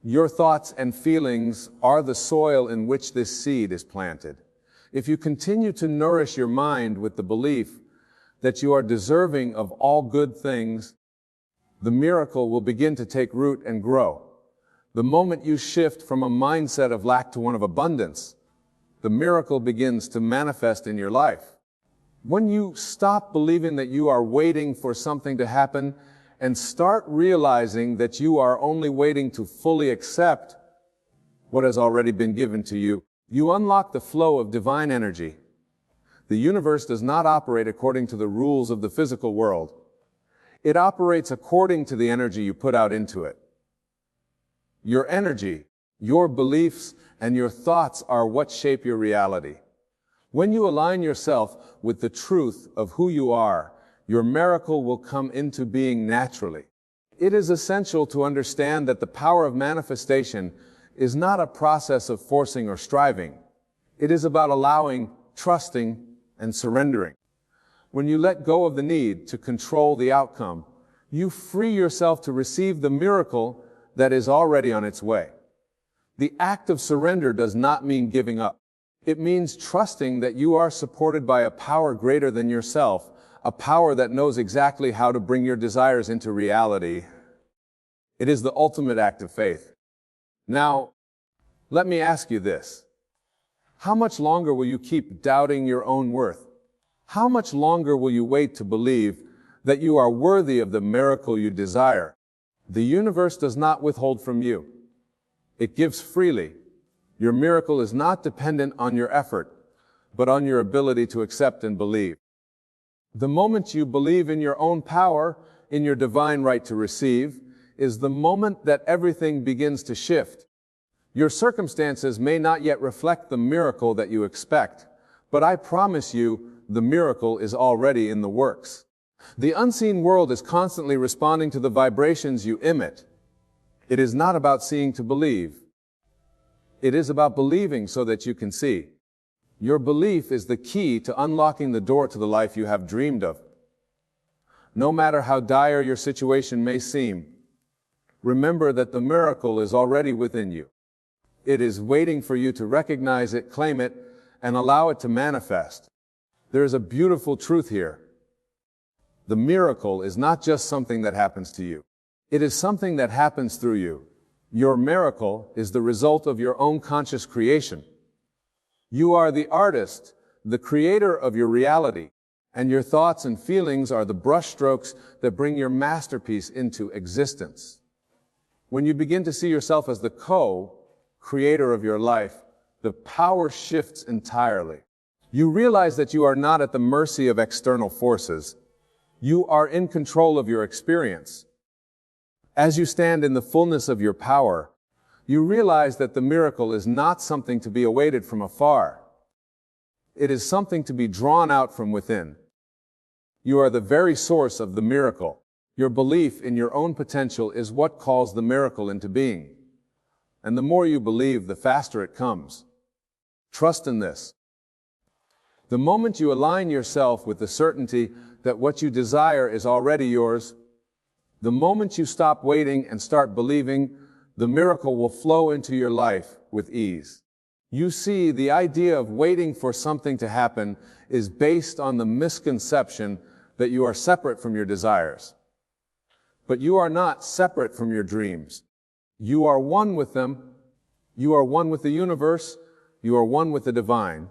Your thoughts and feelings are the soil in which this seed is planted. If you continue to nourish your mind with the belief that you are deserving of all good things, the miracle will begin to take root and grow. The moment you shift from a mindset of lack to one of abundance, the miracle begins to manifest in your life. When you stop believing that you are waiting for something to happen and start realizing that you are only waiting to fully accept what has already been given to you, you unlock the flow of divine energy. The universe does not operate according to the rules of the physical world. It operates according to the energy you put out into it. Your energy, your beliefs, and your thoughts are what shape your reality. When you align yourself with the truth of who you are, your miracle will come into being naturally. It is essential to understand that the power of manifestation is not a process of forcing or striving. It is about allowing, trusting, and surrendering. When you let go of the need to control the outcome, you free yourself to receive the miracle that is already on its way. The act of surrender does not mean giving up. It means trusting that you are supported by a power greater than yourself, a power that knows exactly how to bring your desires into reality. It is the ultimate act of faith. Now, let me ask you this. How much longer will you keep doubting your own worth? How much longer will you wait to believe that you are worthy of the miracle you desire? The universe does not withhold from you. It gives freely. Your miracle is not dependent on your effort, but on your ability to accept and believe. The moment you believe in your own power, in your divine right to receive, is the moment that everything begins to shift. Your circumstances may not yet reflect the miracle that you expect, but I promise you, the miracle is already in the works. The unseen world is constantly responding to the vibrations you emit. It is not about seeing to believe. It is about believing so that you can see. Your belief is the key to unlocking the door to the life you have dreamed of. No matter how dire your situation may seem, remember that the miracle is already within you. It is waiting for you to recognize it, claim it, and allow it to manifest. There is a beautiful truth here. The miracle is not just something that happens to you. It is something that happens through you. Your miracle is the result of your own conscious creation. You are the artist, the creator of your reality, and your thoughts and feelings are the brushstrokes that bring your masterpiece into existence. When you begin to see yourself as the co-creator of your life, the power shifts entirely. You realize that you are not at the mercy of external forces. You are in control of your experience. As you stand in the fullness of your power, you realize that the miracle is not something to be awaited from afar. It is something to be drawn out from within. You are the very source of the miracle. Your belief in your own potential is what calls the miracle into being. And the more you believe, the faster it comes. Trust in this. The moment you align yourself with the certainty that what you desire is already yours, the moment you stop waiting and start believing, the miracle will flow into your life with ease. You see, the idea of waiting for something to happen is based on the misconception that you are separate from your desires. But you are not separate from your dreams. You are one with them. You are one with the universe. You are one with the divine.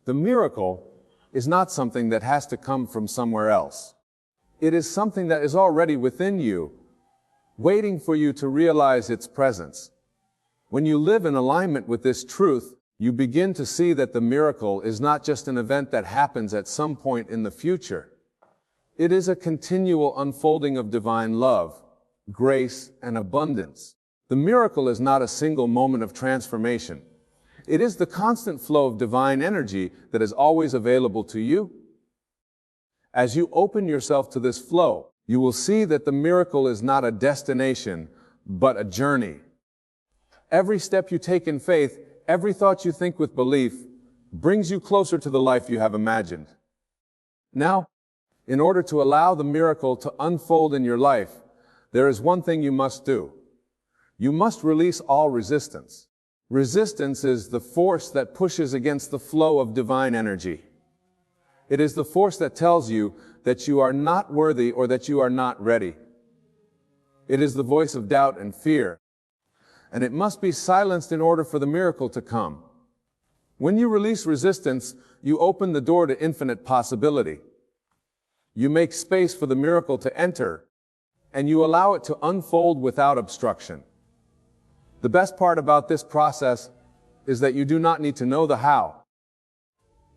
The miracle is not something that has to come from somewhere else. It is something that is already within you, waiting for you to realize its presence. When you live in alignment with this truth, you begin to see that the miracle is not just an event that happens at some point in the future. It is a continual unfolding of divine love, grace, and abundance. The miracle is not a single moment of transformation. It is the constant flow of divine energy that is always available to you. As you open yourself to this flow, you will see that the miracle is not a destination, but a journey. Every step you take in faith, every thought you think with belief, brings you closer to the life you have imagined. Now, in order to allow the miracle to unfold in your life, there is one thing you must do. You must release all resistance. Resistance is the force that pushes against the flow of divine energy. It is the force that tells you that you are not worthy or that you are not ready. It is the voice of doubt and fear, and it must be silenced in order for the miracle to come. When you release resistance, you open the door to infinite possibility. You make space for the miracle to enter, and you allow it to unfold without obstruction. The best part about this process is that you do not need to know the how.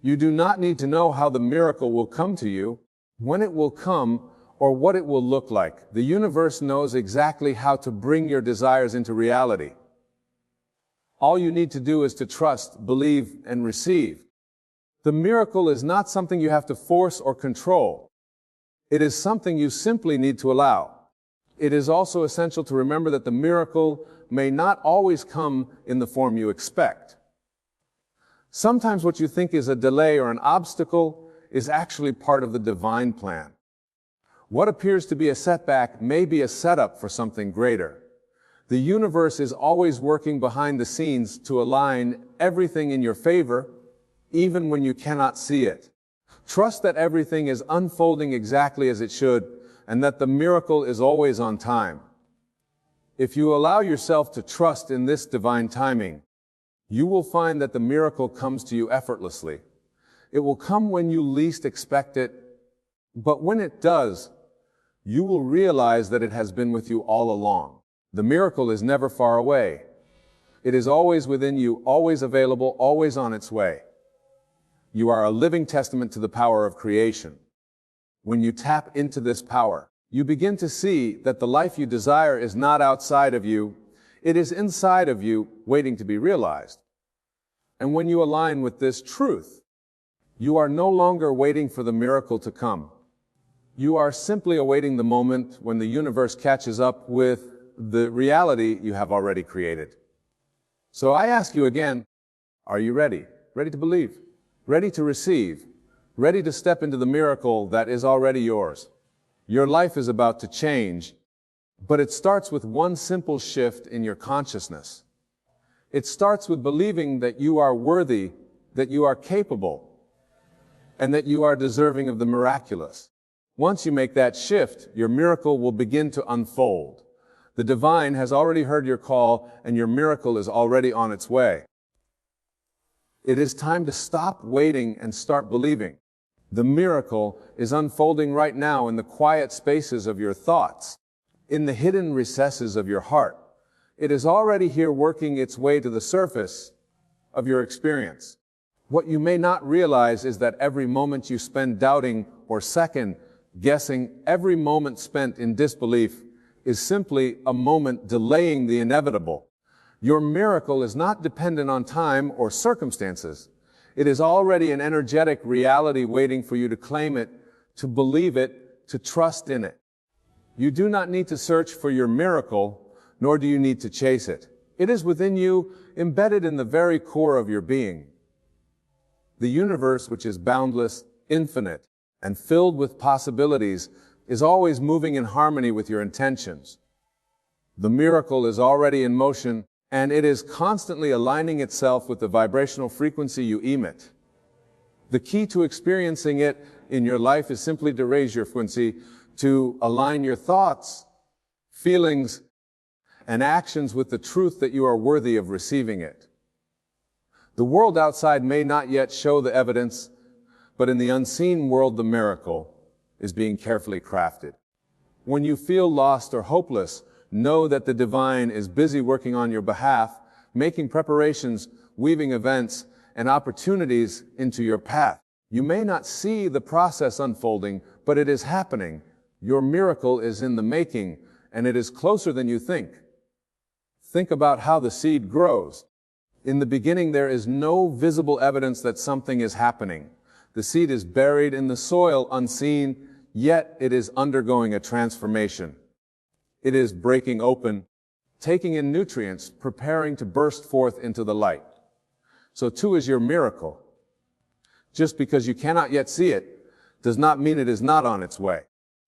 You do not need to know how the miracle will come to you, when it will come, or what it will look like. The universe knows exactly how to bring your desires into reality. All you need to do is to trust, believe, and receive. The miracle is not something you have to force or control. It is something you simply need to allow. It is also essential to remember that the miracle may not always come in the form you expect. Sometimes what you think is a delay or an obstacle is actually part of the divine plan. What appears to be a setback may be a setup for something greater. The universe is always working behind the scenes to align everything in your favor, even when you cannot see it. Trust that everything is unfolding exactly as it should, and that the miracle is always on time. If you allow yourself to trust in this divine timing, you will find that the miracle comes to you effortlessly. It will come when you least expect it, but when it does, you will realize that it has been with you all along. The miracle is never far away. It is always within you, always available, always on its way. You are a living testament to the power of creation. When you tap into this power, you begin to see that the life you desire is not outside of you, it is inside of you, waiting to be realized. And when you align with this truth, you are no longer waiting for the miracle to come. You are simply awaiting the moment when the universe catches up with the reality you have already created. So I ask you again, are you ready? Ready to believe? Ready to receive? Ready to step into the miracle that is already yours? Your life is about to change, but it starts with one simple shift in your consciousness. It starts with believing that you are worthy, that you are capable, and that you are deserving of the miraculous. Once you make that shift, your miracle will begin to unfold. The divine has already heard your call, and your miracle is already on its way. It is time to stop waiting and start believing. The miracle is unfolding right now in the quiet spaces of your thoughts, in the hidden recesses of your heart. It is already here working its way to the surface of your experience. What you may not realize is that every moment you spend doubting or second guessing, every moment spent in disbelief, is simply a moment delaying the inevitable. Your miracle is not dependent on time or circumstances. It is already an energetic reality waiting for you to claim it, to believe it, to trust in it. You do not need to search for your miracle, nor do you need to chase it. It is within you, embedded in the very core of your being. The universe, which is boundless, infinite, and filled with possibilities, is always moving in harmony with your intentions. The miracle is already in motion, and it is constantly aligning itself with the vibrational frequency you emit. The key to experiencing it in your life is simply to raise your frequency, to align your thoughts, feelings, and actions with the truth that you are worthy of receiving it. The world outside may not yet show the evidence, but in the unseen world, the miracle is being carefully crafted. When you feel lost or hopeless, know that the divine is busy working on your behalf, making preparations, weaving events and opportunities into your path. You may not see the process unfolding, but it is happening. Your miracle is in the making, and it is closer than you think. Think about how the seed grows. In the beginning, there is no visible evidence that something is happening. The seed is buried in the soil, unseen, yet it is undergoing a transformation. It is breaking open, taking in nutrients, preparing to burst forth into the light. So too is your miracle. Just because you cannot yet see it does not mean it is not on its way.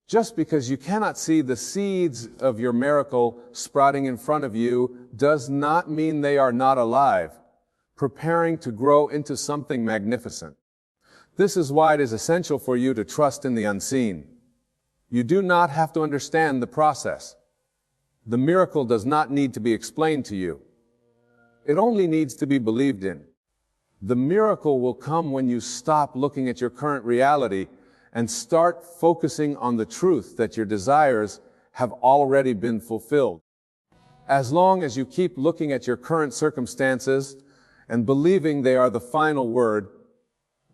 Just because you cannot see the seeds of your miracle sprouting in front of you does not mean they are not alive, preparing to grow into something magnificent. This is why it is essential for you to trust in the unseen. You do not have to understand the process. The miracle does not need to be explained to you. It only needs to be believed in. The miracle will come when you stop looking at your current reality and start focusing on the truth that your desires have already been fulfilled. As long as you keep looking at your current circumstances and believing they are the final word,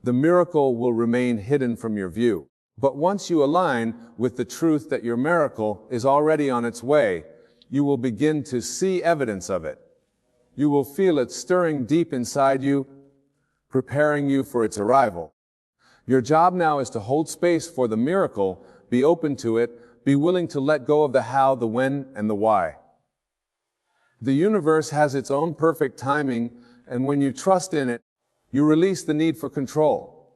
the miracle will remain hidden from your view. But once you align with the truth that your miracle is already on its way, you will begin to see evidence of it. You will feel it stirring deep inside you, preparing you for its arrival. Your job now is to hold space for the miracle, be open to it, be willing to let go of the how, the when, and the why. The universe has its own perfect timing, and when you trust in it, you release the need for control.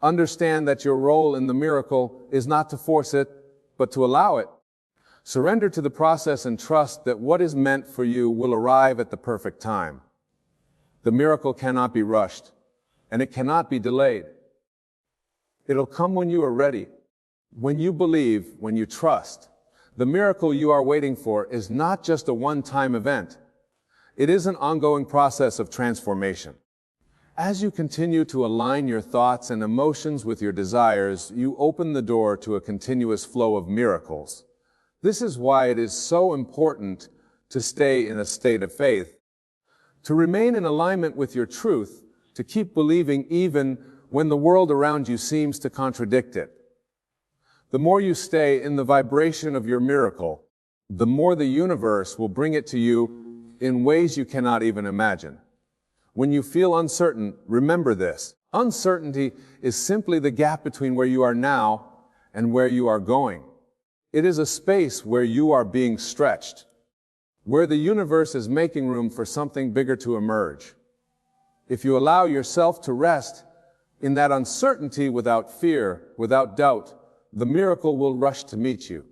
Understand that your role in the miracle is not to force it, but to allow it. Surrender to the process and trust that what is meant for you will arrive at the perfect time. The miracle cannot be rushed, and it cannot be delayed. It'll come when you are ready. When you believe, when you trust, the miracle you are waiting for is not just a one-time event. It is an ongoing process of transformation. As you continue to align your thoughts and emotions with your desires, you open the door to a continuous flow of miracles. This is why it is so important to stay in a state of faith, to remain in alignment with your truth, to keep believing even when the world around you seems to contradict it. The more you stay in the vibration of your miracle, the more the universe will bring it to you in ways you cannot even imagine. When you feel uncertain, remember this. Uncertainty is simply the gap between where you are now and where you are going. It is a space where you are being stretched, where the universe is making room for something bigger to emerge. If you allow yourself to rest in that uncertainty without fear, without doubt, the miracle will rush to meet you.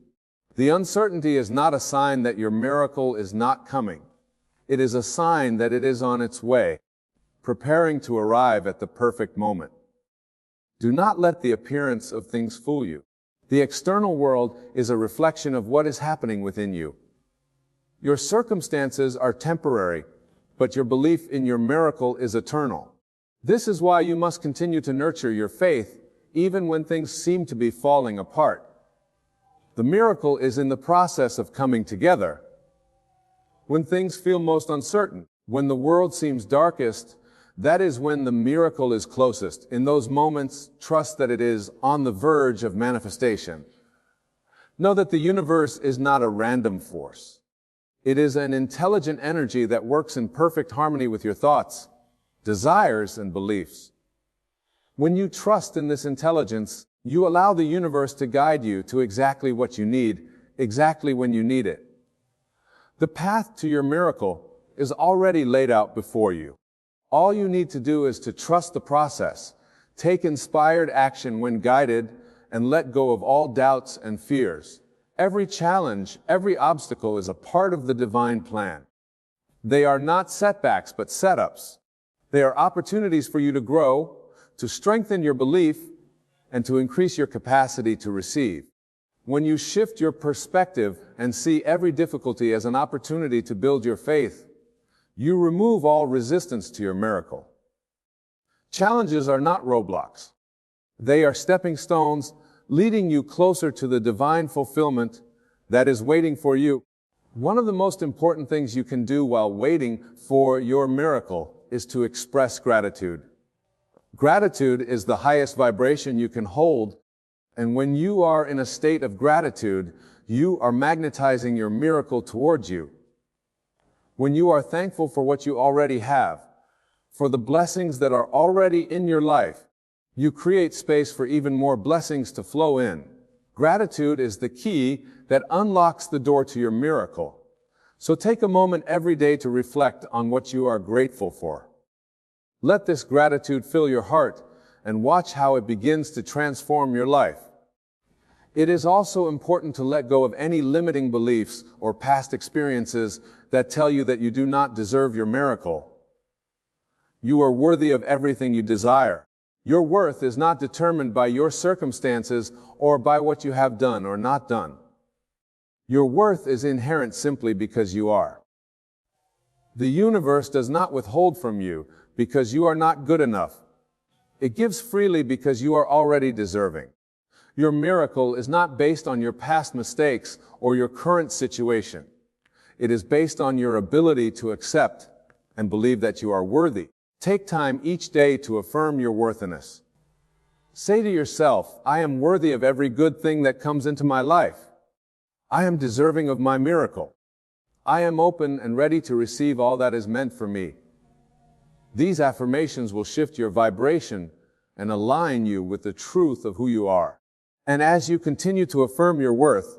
The uncertainty is not a sign that your miracle is not coming. It is a sign that it is on its way, preparing to arrive at the perfect moment. Do not let the appearance of things fool you. The external world is a reflection of what is happening within you. Your circumstances are temporary, but your belief in your miracle is eternal. This is why you must continue to nurture your faith, even when things seem to be falling apart. The miracle is in the process of coming together. When things feel most uncertain, when the world seems darkest, that is when the miracle is closest. In those moments, trust that it is on the verge of manifestation. Know that the universe is not a random force. It is an intelligent energy that works in perfect harmony with your thoughts, desires, and beliefs. When you trust in this intelligence, you allow the universe to guide you to exactly what you need, exactly when you need it. The path to your miracle is already laid out before you. All you need to do is to trust the process, take inspired action when guided, and let go of all doubts and fears. Every challenge, every obstacle is a part of the divine plan. They are not setbacks, but setups. They are opportunities for you to grow, to strengthen your belief, and to increase your capacity to receive. When you shift your perspective and see every difficulty as an opportunity to build your faith, you remove all resistance to your miracle. Challenges are not roadblocks. They are stepping stones leading you closer to the divine fulfillment that is waiting for you. One of the most important things you can do while waiting for your miracle is to express gratitude. Gratitude is the highest vibration you can hold, and when you are in a state of gratitude, you are magnetizing your miracle towards you. When you are thankful for what you already have, for the blessings that are already in your life, you create space for even more blessings to flow in. Gratitude is the key that unlocks the door to your miracle. So take a moment every day to reflect on what you are grateful for. Let this gratitude fill your heart and watch how it begins to transform your life. It is also important to let go of any limiting beliefs or past experiences that tell you that you do not deserve your miracle. You are worthy of everything you desire. Your worth is not determined by your circumstances or by what you have done or not done. Your worth is inherent simply because you are. The universe does not withhold from you because you are not good enough. It gives freely because you are already deserving. Your miracle is not based on your past mistakes or your current situation. It is based on your ability to accept and believe that you are worthy. Take time each day to affirm your worthiness. Say to yourself, I am worthy of every good thing that comes into my life. I am deserving of my miracle. I am open and ready to receive all that is meant for me. These affirmations will shift your vibration and align you with the truth of who you are. And as you continue to affirm your worth,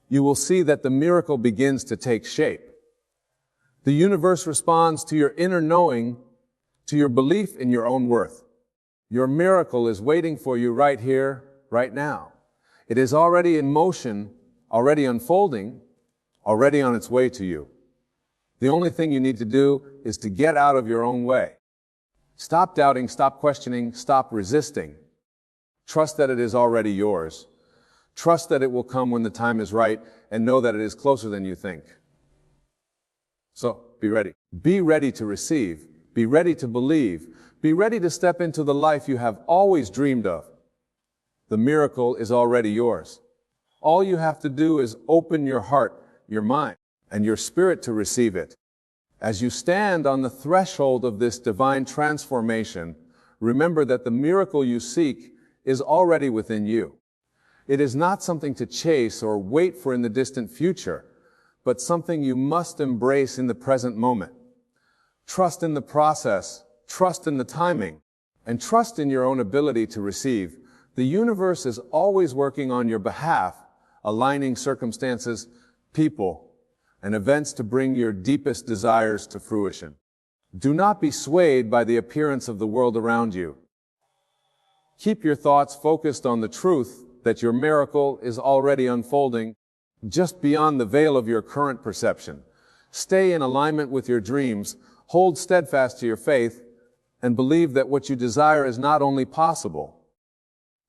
you will see that the miracle begins to take shape. The universe responds to your inner knowing, to your belief in your own worth. Your miracle is waiting for you right here, right now. It is already in motion, already unfolding, already on its way to you. The only thing you need to do is to get out of your own way. Stop doubting, stop questioning, stop resisting. Trust that it is already yours. Trust that it will come when the time is right, and know that it is closer than you think. So, be ready. Be ready to receive. Be ready to believe. Be ready to step into the life you have always dreamed of. The miracle is already yours. All you have to do is open your heart, your mind, and your spirit to receive it. As you stand on the threshold of this divine transformation, remember that the miracle you seek is already within you. It is not something to chase or wait for in the distant future, but something you must embrace in the present moment. Trust in the process, trust in the timing, and trust in your own ability to receive. The universe is always working on your behalf, aligning circumstances, people, and events to bring your deepest desires to fruition. Do not be swayed by the appearance of the world around you. Keep your thoughts focused on the truth that your miracle is already unfolding just beyond the veil of your current perception. Stay in alignment with your dreams, hold steadfast to your faith, and believe that what you desire is not only possible.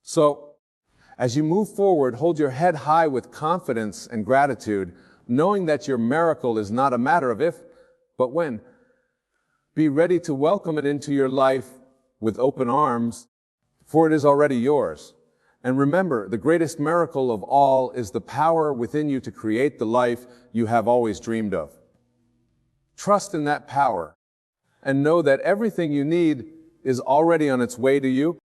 So, as you move forward, hold your head high with confidence and gratitude, knowing that your miracle is not a matter of if, but when. Be ready to welcome it into your life with open arms, for it is already yours. And remember, the greatest miracle of all is the power within you to create the life you have always dreamed of. Trust in that power, and know that everything you need is already on its way to you.